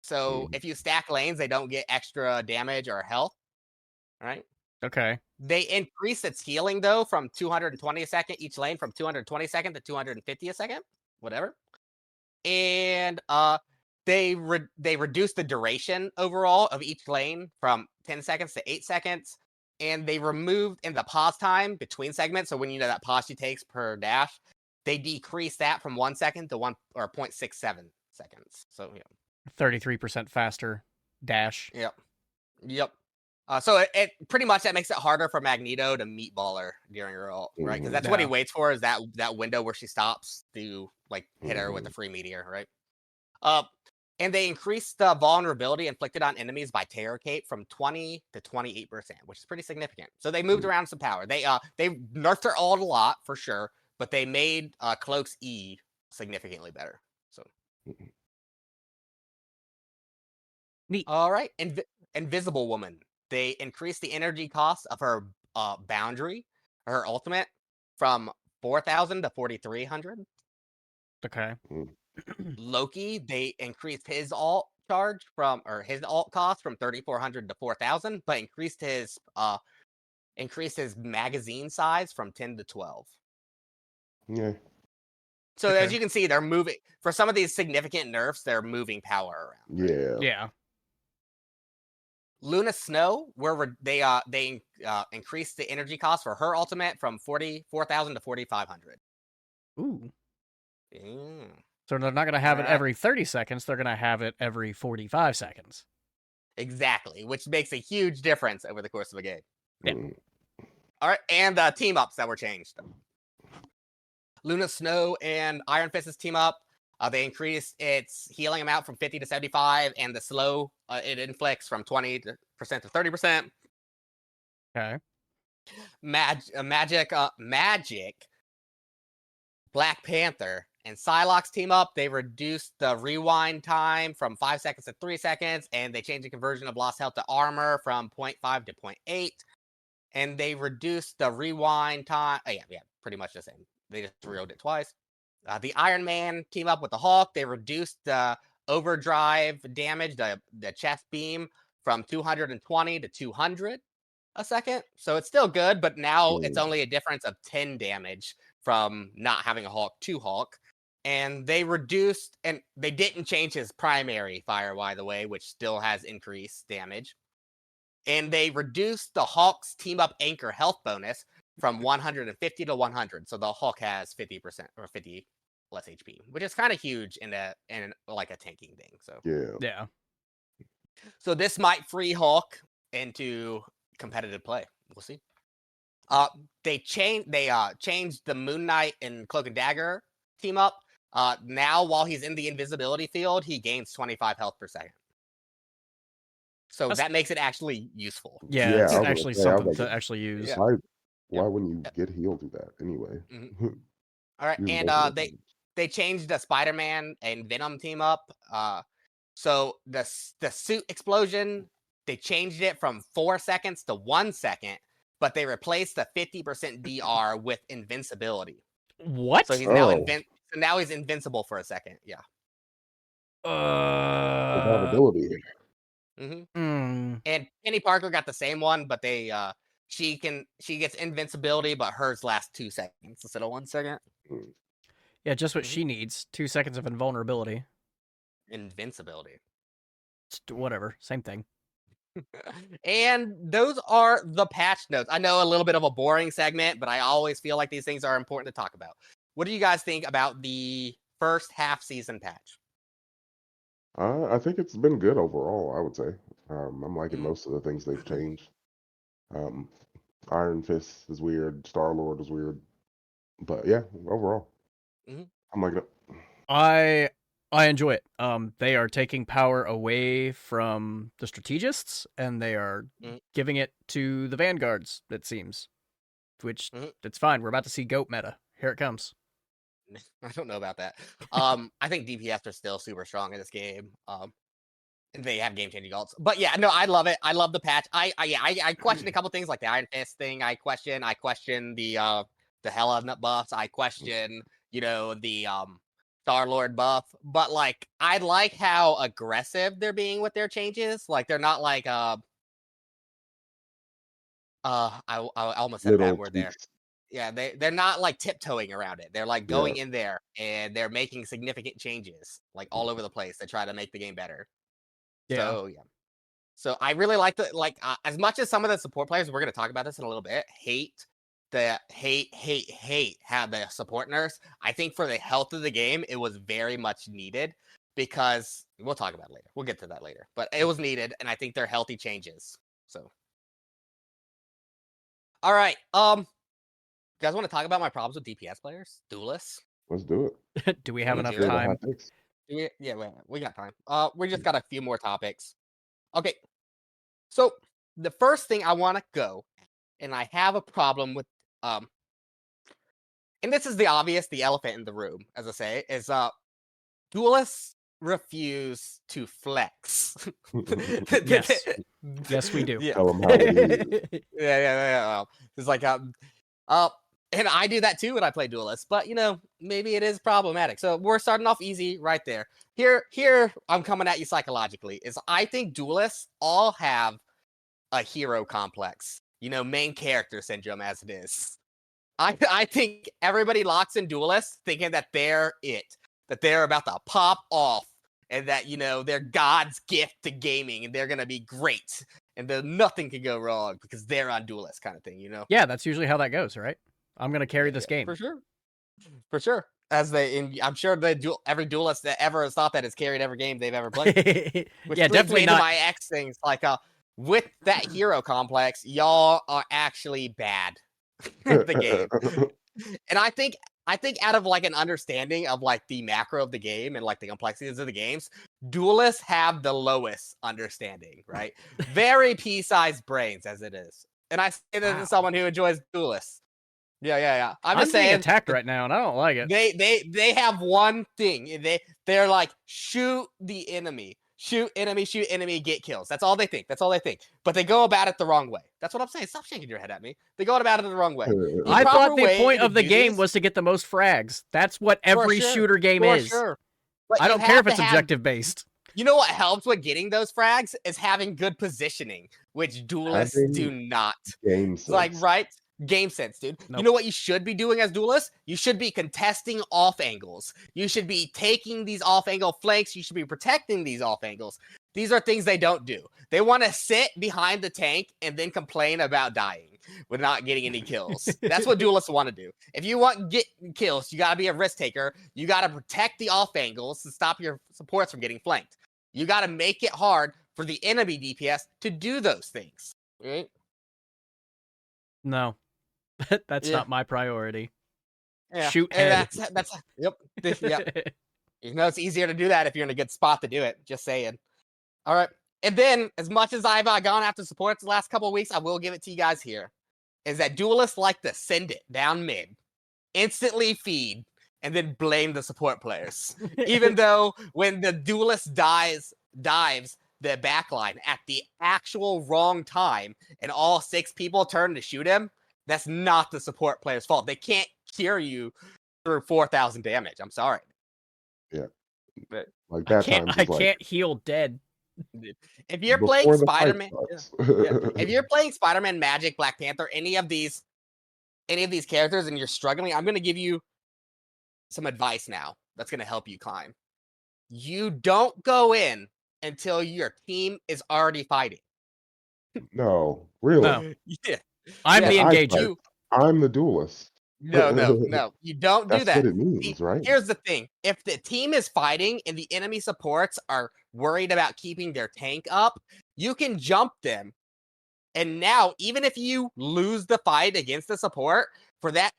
So if you stack lanes, they don't get extra damage or health. Right. Okay. They increase its healing though from 220 a second each lane, from 220 a second to 250 a second, whatever. And they reduce the duration overall of each lane from 10 seconds to 8 seconds, and they removed in the pause time between segments. So when you know that pause she takes per dash, they decrease that from 1 second to 0.67 seconds. So yeah, 33% faster dash. Yep. So it pretty much that makes it harder for Magneto to meatballer during her ult, right? Because that's what he waits for, is that window where she stops to like hit her with a free meteor, right? And they increased the vulnerability inflicted on enemies by Terror Cape from 20 to 28%, which is pretty significant. So they moved around some power. They nerfed her ult a lot for sure, but they made Cloak's E significantly better. So neat. All right, Invisible Woman. They increased the energy cost of her boundary, her ultimate, from 4,000 to 4,300. Okay. Loki, they increased his alt charge his alt cost from 3,400 to 4,000, but increased his magazine size from 10 to 12. Yeah. So as you can see, they're moving for some of these significant nerfs. They're moving power around. Right? Yeah. Yeah. Luna Snow, where they increased the energy cost for her ultimate from 44,000 to 4,500. Ooh. Yeah. So they're not going to have it Alright. every 30 seconds. They're going to have it every 45 seconds. Exactly, which makes a huge difference over the course of a game. Yeah. All right, and the team ups that were changed. Luna Snow and Iron Fist's team up. They increased its healing amount from 50 to 75, and the slow it inflicts from 20% to 30%. Okay. Magic, Black Panther, and Psylocke's team up. They reduced the rewind time from 5 seconds to 3 seconds, and they changed the conversion of lost health to armor from 0.5 to 0.8. And they reduced the rewind time. Yeah, pretty much the same. They just reloaded it twice. The Iron Man team up with the Hulk. They reduced the overdrive damage, the chest beam, from 220 to 200 a second. So it's still good, but now it's only a difference of 10 damage from not having a Hulk to Hulk. And they reduced, and they didn't change his primary fire, by the way, which still has increased damage. And they reduced the Hulk's team up anchor health bonus from 150 to 100. So the Hulk has 50% or 50 less HP, which is kind of huge in like a tanking thing. So Yeah. So this might free Hulk into competitive play. We'll see. They changed the Moon Knight and Cloak and Dagger team up. Now while he's in the invisibility field, he gains 25 health per second. So that makes it actually useful. Yeah, it's actually something to actually use. Why wouldn't you get healed through that anyway? All right, and they changed the Spider-Man and Venom team up. So the suit explosion, they changed it from 4 seconds to 1 second, but they replaced the 50% DR with invincibility. What? So he's now he's invincible for a second. Yeah. Probability. And Penny Parker got the same one, but she gets invincibility, but hers lasts 2 seconds instead of 1 second. Yeah, just what she needs. 2 seconds of invulnerability. Invincibility. Whatever, same thing. And those are the patch notes. I know a little bit of a boring segment, but I always feel like these things are important to talk about. What do you guys think about the first half season patch? I think it's been good overall, I would say. I'm liking most of the things they've changed. Iron Fist is weird. Star Lord is weird. But yeah, overall, I'm liking it. I enjoy it. They are taking power away from the strategists, and they are giving it to the vanguards. It seems, which it's fine. We're about to see goat meta. Here it comes. I don't know about that. I think DPS are still super strong in this game. And they have game-changing ults. But yeah, no, I love it. I love the patch. I question a couple things like the Iron Fist thing. I question the Hell of Nut buffs. I question, the Star-Lord buff. But like, I like how aggressive they're being with their changes. Like, they're not like I almost said a bad word there. Yeah, they're not like tiptoeing around it. They're like going in there and they're making significant changes, like all over the place to try to make the game better. Yeah. So yeah. So I really like as much as some of the support players, we're gonna talk about this in a little bit, hate how the support nerfs. I think for the health of the game, it was very much needed because we'll talk about it later. We'll get to that later. But it was needed, and I think they're healthy changes. So all right. You guys want to talk about my problems with DPS players? Duelists? Let's do it. Do we have enough do it. time? Yeah, we got time. We just got a few more topics. Okay. So the first thing I want to go, and I have a problem with, and this is the obvious, the elephant in the room, as I say, is duelists refuse to flex. Yes. Yes, we do. Yeah. Tell them how it is. Yeah. It's like and I do that too when I play duelists, but maybe it is problematic. So we're starting off easy right there. Here I'm coming at you psychologically. Is I think duelists all have a hero complex, main character syndrome as it is. I think everybody locks in duelists thinking that they're it, that they're about to pop off, and that they're God's gift to gaming, and they're gonna be great, and then nothing can go wrong because they're on duelist kind of thing, Yeah, that's usually how that goes, right? I'm gonna carry this game for sure. I'm sure every duelist that ever has thought that has carried every game they've ever played. Which definitely not. My X things like with that hero complex, y'all are actually bad at the game. And I think out of like an understanding of like the macro of the game and like the complexities of the games, duelists have the lowest understanding, right? Very pea-sized brains as it is. And I say that as someone who enjoys duelists. Yeah. I'm just saying, being attacked right now, and I don't like it. They have one thing. They're like, shoot the enemy. Shoot enemy, get kills. That's all they think. But they go about it the wrong way. That's what I'm saying. Stop shaking your head at me. They go about it the wrong way. I thought the point of the game was to get the most frags. That's what every shooter game is. Sure. I don't care if it's objective based. You know what helps with getting those frags is having good positioning, which duelists do not. Game sense. Like, right? Game sense, dude. Nope. You know what you should be doing as duelists? You should be contesting off angles. You should be taking these off angle flanks. You should be protecting these off angles. These are things they don't do. They want to sit behind the tank and then complain about dying with not getting any kills. That's what duelists want to do. If you want to get kills, you got to be a risk taker. You got to protect the off angles to stop your supports from getting flanked. You got to make it hard for the enemy DPS to do those things. Right? No. That's not my priority. Yeah. Shoot head. That's yep. It's easier to do that if you're in a good spot to do it. Just saying. All right. And then, as much as I've gone after supports the last couple of weeks, I will give it to you guys here. Is that duelists like to send it down mid, instantly feed, and then blame the support players. Even though when the duelist dives the backline at the actual wrong time and all 6 people turn to shoot him, that's not the support player's fault. They can't cure you through 4,000 damage. I'm sorry. Yeah. But like that I can't heal dead. If you're playing Spider-Man, if you're playing Spider-Man, Magic, Black Panther, any of these characters and you're struggling, I'm going to give you some advice now that's going to help you climb. You don't go in until your team is already fighting. No, really? No. Yeah. I'm the engager. I'm the duelist. No. You don't do that. That's what it means, right? Here's the thing. If the team is fighting and the enemy supports are worried about keeping their tank up, you can jump them And now, even if you lose the fight against the support, for that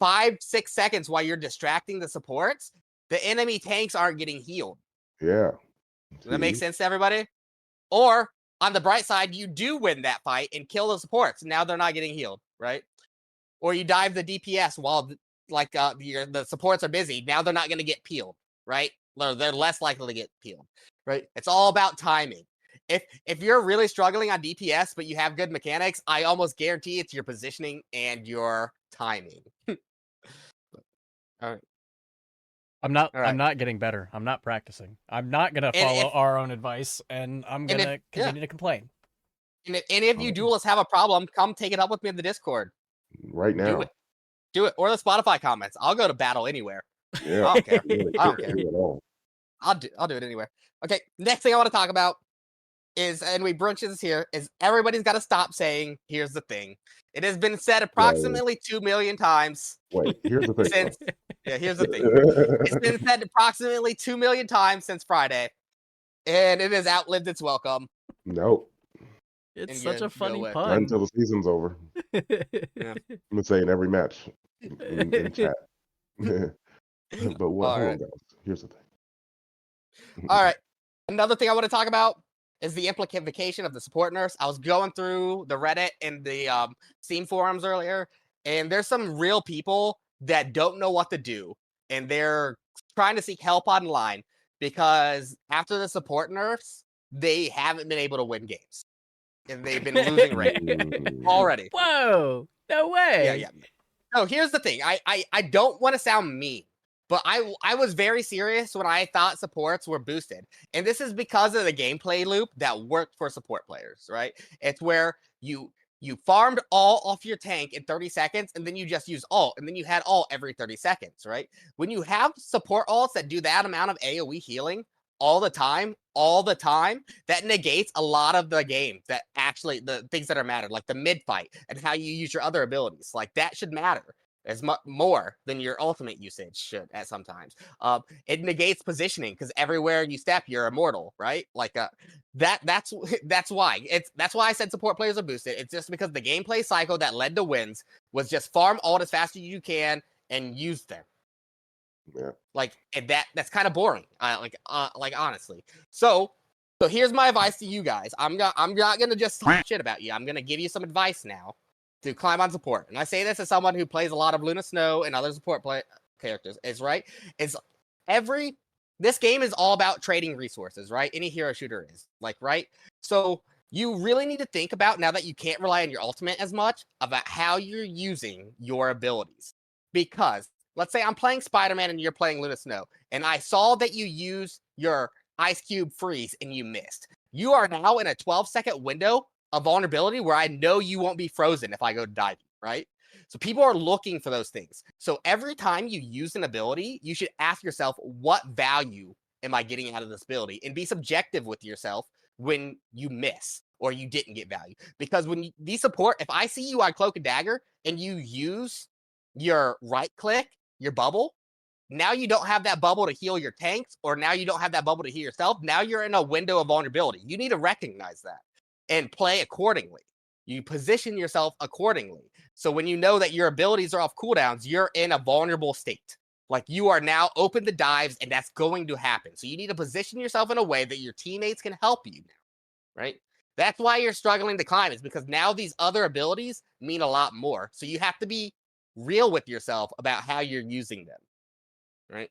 5-6 seconds while you're distracting the supports, the enemy tanks aren't getting healed. Yeah. Does that make sense to everybody? Or on the bright side, you do win that fight and kill the supports. Now they're not getting healed, right? Or you dive the DPS while the supports are busy. Now they're not going to get peeled, right? They're less likely to get peeled, right? It's all about timing. If you're really struggling on DPS but you have good mechanics, I almost guarantee it's your positioning and your timing. All right. I'm not. All right. I'm not getting better. I'm not practicing. I'm not gonna And follow if- our own advice, and I'm and if- gonna continue to complain. And if any of you duelists have a problem, come take it up with me in the Discord. Right now. Do it. Or the Spotify comments. I'll go to battle anywhere. Yeah. I don't care. Really I don't can't care. do it all. I'll do it anywhere. Okay, next thing I want to talk about is, and we brunch this here, is everybody's got to stop saying, here's the thing. It has been said approximately 2 million times. Wait, here's the thing. Here's the thing. It's been said approximately 2 million times since Friday, and it has outlived its welcome. Nope. It's And such you a funny go with- Not pun. until the season's over. Yeah. I'm gonna say in every match in chat. But what? All Hold on, right. guys. Here's the thing. All right. Another thing I want to talk about is the implication of the support nurse. I was going through the Reddit and the Steam forums earlier, and there's some real people that don't know what to do, and they're trying to seek help online because after the support nerfs, they haven't been able to win games, and they've been losing rate already. Whoa! No way. Yeah. No, here's the thing. I don't want to sound mean, but I was very serious when I thought supports were boosted. And this is because of the gameplay loop that worked for support players, right? It's where you farmed all off your tank in 30 seconds, and then you just use ult, and then you had ult every 30 seconds, right? When you have support ults that do that amount of AoE healing all the time, that negates a lot of the game, that actually the things that are mattered, like the mid fight and how you use your other abilities. Like that should matter as much more than your ultimate usage should at sometimes. It negates positioning because everywhere you step, you're immortal, right? Like that's why I said support players are boosted. It's just because the gameplay cycle that led to wins was just farm ult as fast as you can and use them. Yeah. Like, and that's kind of boring. Like honestly. So here's my advice to you guys. I'm not gonna just talk shit about you. I'm gonna give you some advice now to climb on support. And I say this as someone who plays a lot of Luna Snow and other support characters. This game is all about trading resources, right? Any hero shooter is, like, right? So you really need to think about, now that you can't rely on your ultimate as much, about how you're using your abilities. Because let's say I'm playing Spider-Man and you're playing Luna Snow, and I saw that you use your Ice Cube freeze and you missed. You are now in a 12-second window of vulnerability where I know you won't be frozen if I go dive, right? So people are looking for those things. So every time you use an ability, you should ask yourself, what value am I getting out of this ability? And be subjective with yourself when you miss or you didn't get value. Because when these support, if I see you on Cloak and Dagger and you use your right click, your bubble, now you don't have that bubble to heal your tanks, or now you don't have that bubble to heal yourself. Now you're in a window of vulnerability. You need to recognize that and play accordingly. You position yourself accordingly. So when you know that your abilities are off cooldowns, you're in a vulnerable state. Like, you are now open to dives, and that's going to happen. So you need to position yourself in a way that your teammates can help you now, right? That's why you're struggling to climb, is because now these other abilities mean a lot more. So you have to be real with yourself about how you're using them, right?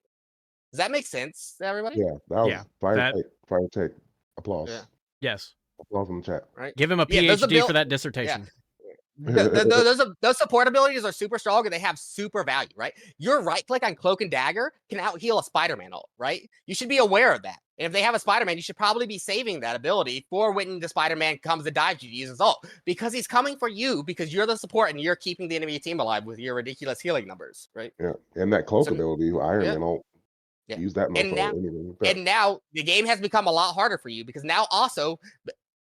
Does that make sense to everybody? Yeah, that was fire take. Applause. Yeah. Yes. Applause in the chat. Right. Give him a Yeah, there's a PhD for that dissertation. Those support abilities are super strong, and they have super value, right? Your right click on Cloak and Dagger can out heal a Spider-Man ult, right? You should be aware of that. And if they have a Spider-Man, you should probably be saving that ability for when the Spider-Man comes and dives you to use his ult, because he's coming for you, because you're the support and you're keeping the enemy team alive with your ridiculous healing numbers, right? Yeah, and that cloak ability, Iron Man ult. Yeah. Use that And now the game has become a lot harder for you, because now also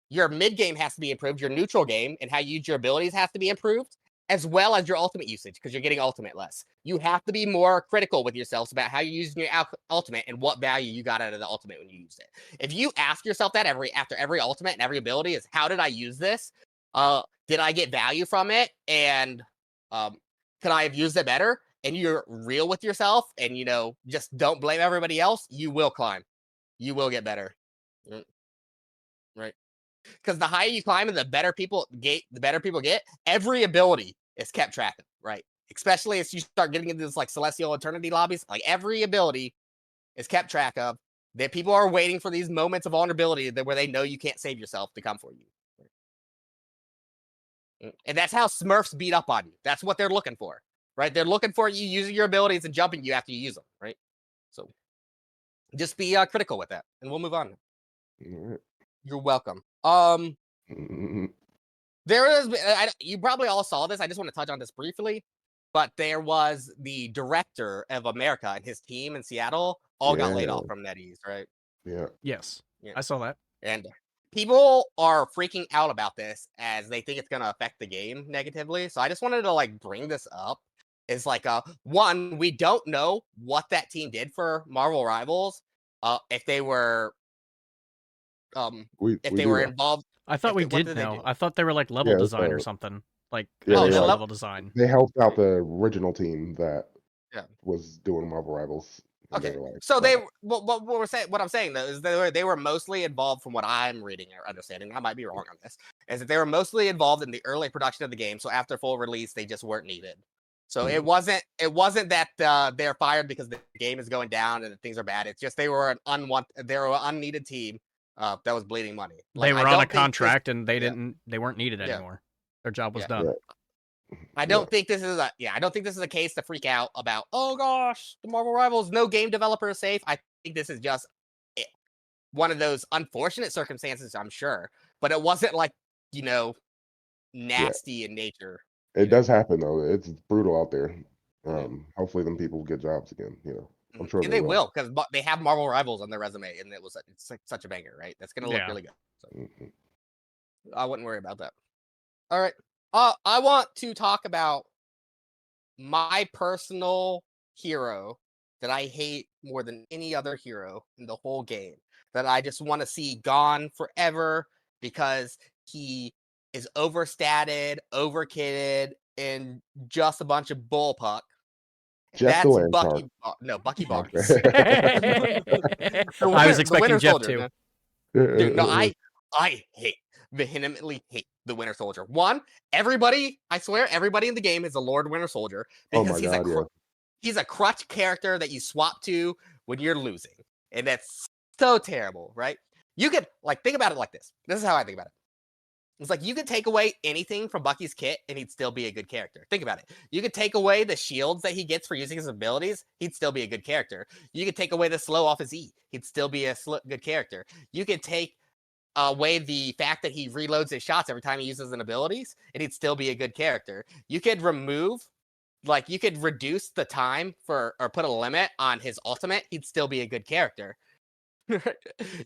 your mid game has to be improved, your neutral game and how you use your abilities has to be improved, as well as your ultimate usage, because you're getting ultimate less. You have to be more critical with yourselves about how you're using your ultimate and what value you got out of the ultimate when you used it. If you ask yourself that after every ultimate and every ability is, how did I use this? Did I get value from it? And could I have used it better? And you're real with yourself, and just don't blame everybody else. You will climb. You will get better. Right? Because the higher you climb and the better people get, every ability is kept track of, right? Especially as you start getting into this like celestial eternity lobbies, like every ability is kept track of. That people are waiting for these moments of vulnerability where they know you can't save yourself to come for you. And that's how Smurfs beat up on you. That's what they're looking for, right? They're looking for you using your abilities and jumping you after you use them, right? So just be critical with that, and we'll move on. Alright. You're welcome. Mm-mm. There is. You probably all saw this. I just want to touch on this briefly. But there was the director of America and his team in Seattle all got laid off from NetEase, right? Yeah. Yes, Yeah. I saw that. And people are freaking out about this as they think it's going to affect the game negatively. So I just wanted to like bring this up. Is like one, we don't know what that team did for Marvel Rivals. If they were We involved. I thought we did know. I thought they were like level design or something. Like level design. They helped out the original team that Yeah. was doing Marvel Rivals. Okay, so what I'm saying though is they were mostly involved, from what I'm reading or understanding. I might be wrong on this. Is that they were mostly involved in the early production of the game. So after full release, they just weren't needed. So it wasn't that they're fired because the game is going down and things are bad. It's just they were an unneeded team that was bleeding money. Like, they were on a contract and they weren't needed anymore. Their job was done. I don't think this is a case to freak out about. Oh gosh, the Marvel Rivals, no game developer is safe. I think this is just one of those unfortunate circumstances, I'm sure, but it wasn't like nasty in nature. It does happen though. It's brutal out there. Hopefully, them people get jobs again. I'm sure they will, because they have Marvel Rivals on their resume, and it's like such a banger, right? That's gonna look really good. So I wouldn't worry about that. All right. I want to talk about my personal hero that I hate more than any other hero in the whole game, that I just want to see gone forever because he is overstated, overkitted, and just a bunch of bullpuck. That's Bucky. No, Bucky Barnes. I was expecting Jeff too. Dude, no, I vehemently hate the Winter Soldier. One, I swear, everybody in the game is a Lord Winter Soldier because he's a crutch character that you swap to when you're losing, and that's so terrible, right? You could think about it like this. This is how I think about it. It's like you could take away anything from Bucky's kit and he'd still be a good character. Think about it. You could take away the shields that he gets for using his abilities. He'd still be a good character. You could take away the slow off his E. He'd still be a good character. You could take away the fact that he reloads his shots every time he uses an abilities, and he'd still be a good character. You could you could reduce the time or put a limit on his ultimate. He'd still be a good character.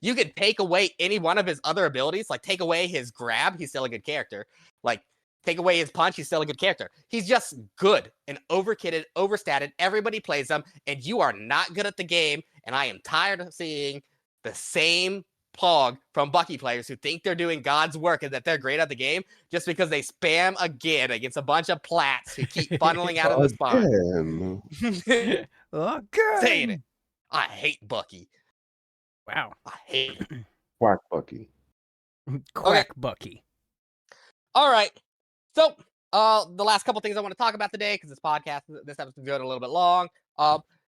You could take away any one of his other abilities, like take away his grab, he's still a good character. Like take away his punch, he's still a good character. He's just good and overkitted, overstated. Everybody plays him, and you are not good at the game. And I am tired of seeing the same pog from Bucky players who think they're doing God's work and that they're great at the game just because they spam again against a bunch of plats who keep funneling out of the spawn. Saying it. I hate Bucky. Wow. I hate him. Quack Bucky. Quack Bucky. All right. So, the last couple things I want to talk about today, because this episode is going a little bit long,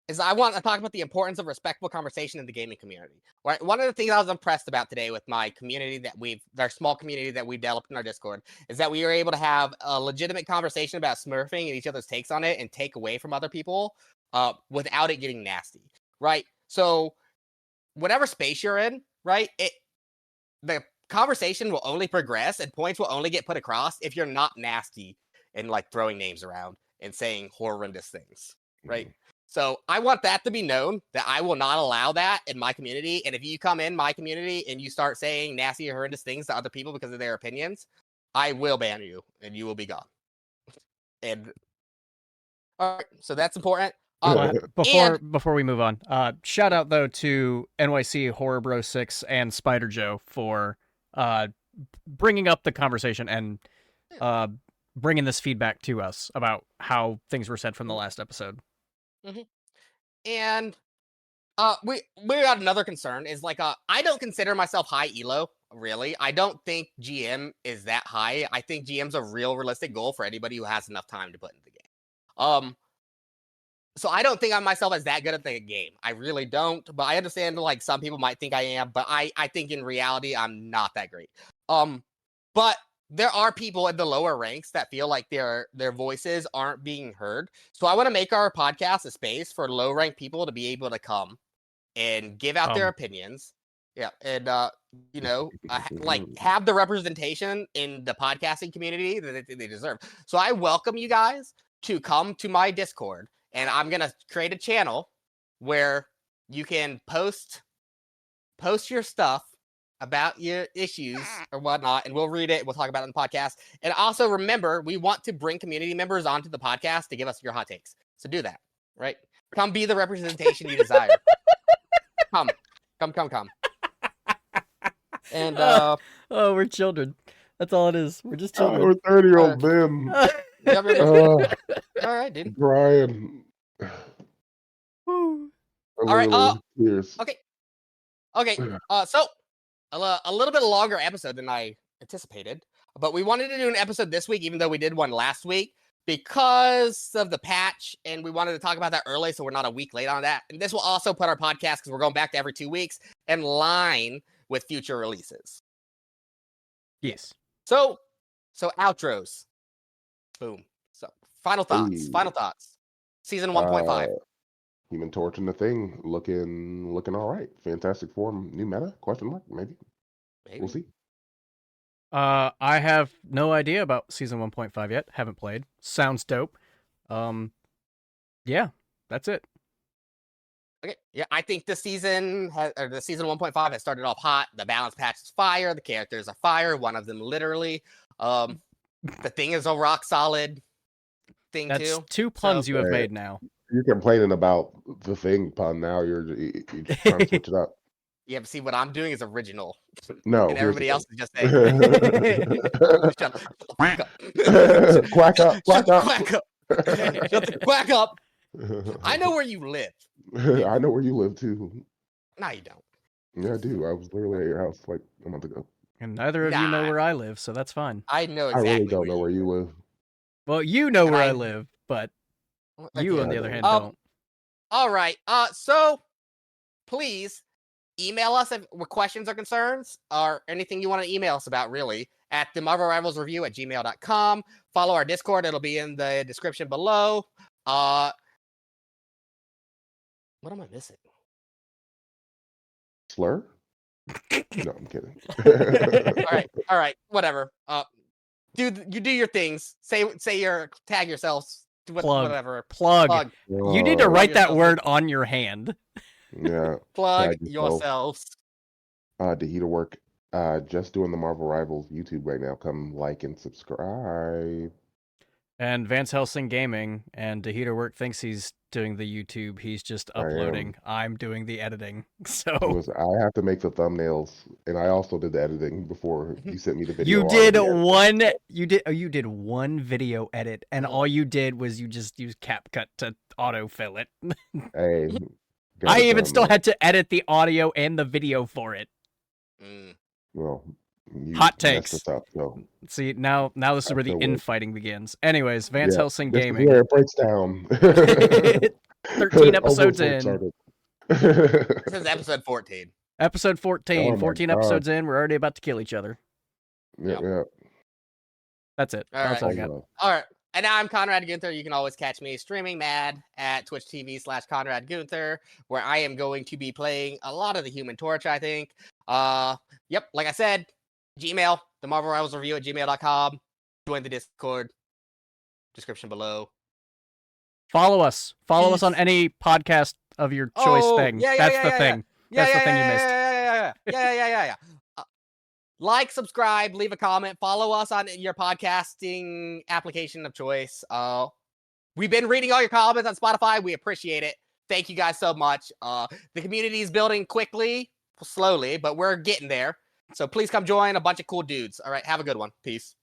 is I want to talk about the importance of respectful conversation in the gaming community. Right. One of the things I was impressed about today with my community our small community that we've developed in our Discord, is that we were able to have a legitimate conversation about smurfing and each other's takes on it and take away from other people, without it getting nasty. Right. So, whatever space you're in, right, the conversation will only progress and points will only get put across if you're not nasty and throwing names around and saying horrendous things, right? So I want that to be known, that I will not allow that in my community. And if you come in my community and you start saying nasty or horrendous things to other people because of their opinions, I will ban you and you will be gone. And all right, so that's important. Before we move on, shout out though to NYC Horror Bro 6 and Spider Joe for bringing up the conversation and bringing this feedback to us about how things were said from the last episode. And we got another concern is like I don't consider myself high elo, really. I don't think GM is that high. I think GM's a real realistic goal for anybody who has enough time to put into the game. So I don't think of myself as that good at the game. I really don't, but I understand like some people might think I am, but I think in reality I'm not that great. But there are people in the lower ranks that feel like their voices aren't being heard. So I want to make our podcast a space for low rank people to be able to come and give out their opinions. Yeah, and like have the representation in the podcasting community that they deserve. So I welcome you guys to come to my Discord, and I'm gonna create a channel where you can post your stuff about your issues or whatnot, and we'll read it. We'll talk about it in the podcast. And also remember, we want to bring community members onto the podcast to give us your hot takes. So do that, right? Come be the representation you desire. Come. And we're children. That's all it is. We're just children. We're 30-year-old men. All right, dude. Brian. All right. Cheers. Okay. So a little bit longer episode than I anticipated, but we wanted to do an episode this week, even though we did one last week, because of the patch, and we wanted to talk about that early, so we're not a week late on that. And this will also put our podcast, because we're going back to every 2 weeks, in line with future releases. Yes. So outros. Boom. So final thoughts. Season 1.5. Human Torch and the Thing looking all right. Fantastic form. New meta? Question mark? Maybe. We'll see. I have no idea about season 1.5 yet. Haven't played. Sounds dope. Yeah, that's it. Okay. Yeah, I think the season 1.5 has started off hot. The balance patch is fire. The characters are fire. One of them literally. The Thing is a rock solid thing too. That's 2 puns you have made now. You're complaining about the Thing pun now. You're just trying to switch it up. Yeah, but see, what I'm doing is original. No. And everybody else is just saying. Shut the fuck up. Quack up. Shut the quack up. I know where you live. I know where you live too. No, you don't. Yeah, I do. I was literally at your house like a month ago. And neither of you know where I live, so that's fine. I know exactly. I really don't know where you live. Well, you know where I live, but you, on the other hand, don't. All right. So please email us with questions or concerns or anything you want to email us about, really, at the Marvel Rivals Review at gmail.com. Follow our Discord. It'll be in the description below. What am I missing? Slur? No, I'm kidding. All right. Whatever. You do your things. Say your tag yourselves. Whatever. Plug. You need to write that word on your hand. Yeah. Plug yourselves. To Heat of Work. Just doing the Marvel Rivals YouTube right now. Come like and subscribe. And Vance Helsing Gaming and Dahita Work thinks he's doing the YouTube. He's just uploading. I'm doing the editing. So I have to make the thumbnails, and I also did the editing before you sent me the video. You did one video edit, and all you did was you just used CapCut to autofill it. Hey, I even still had to edit the audio and the video for it. Well, hot takes. Up, so. See, now this is where the infighting begins. Anyways, Vance Helsing Gaming. Where it breaks down. 13 episodes in. This is episode 14. Episode 14. 14 episodes in. We're already about to kill each other. Yeah. That's it. That's all I got. All right. And I'm Conrad Gunther. You can always catch me streaming mad at twitch.tv/Conrad Gunther, where I am going to be playing a lot of the Human Torch, I think. Yep, like I said, Gmail, the Marvel Rivals Review at gmail.com. Join the Discord. Description below. Follow us. Follow us on any podcast of your choice thing. That's the thing. That's the thing you missed. Yeah. Like, subscribe, leave a comment, follow us on your podcasting application of choice. We've been reading all your comments on Spotify. We appreciate it. Thank you guys so much. The community is building quickly, slowly, but we're getting there. So please come join a bunch of cool dudes. All right, have a good one. Peace.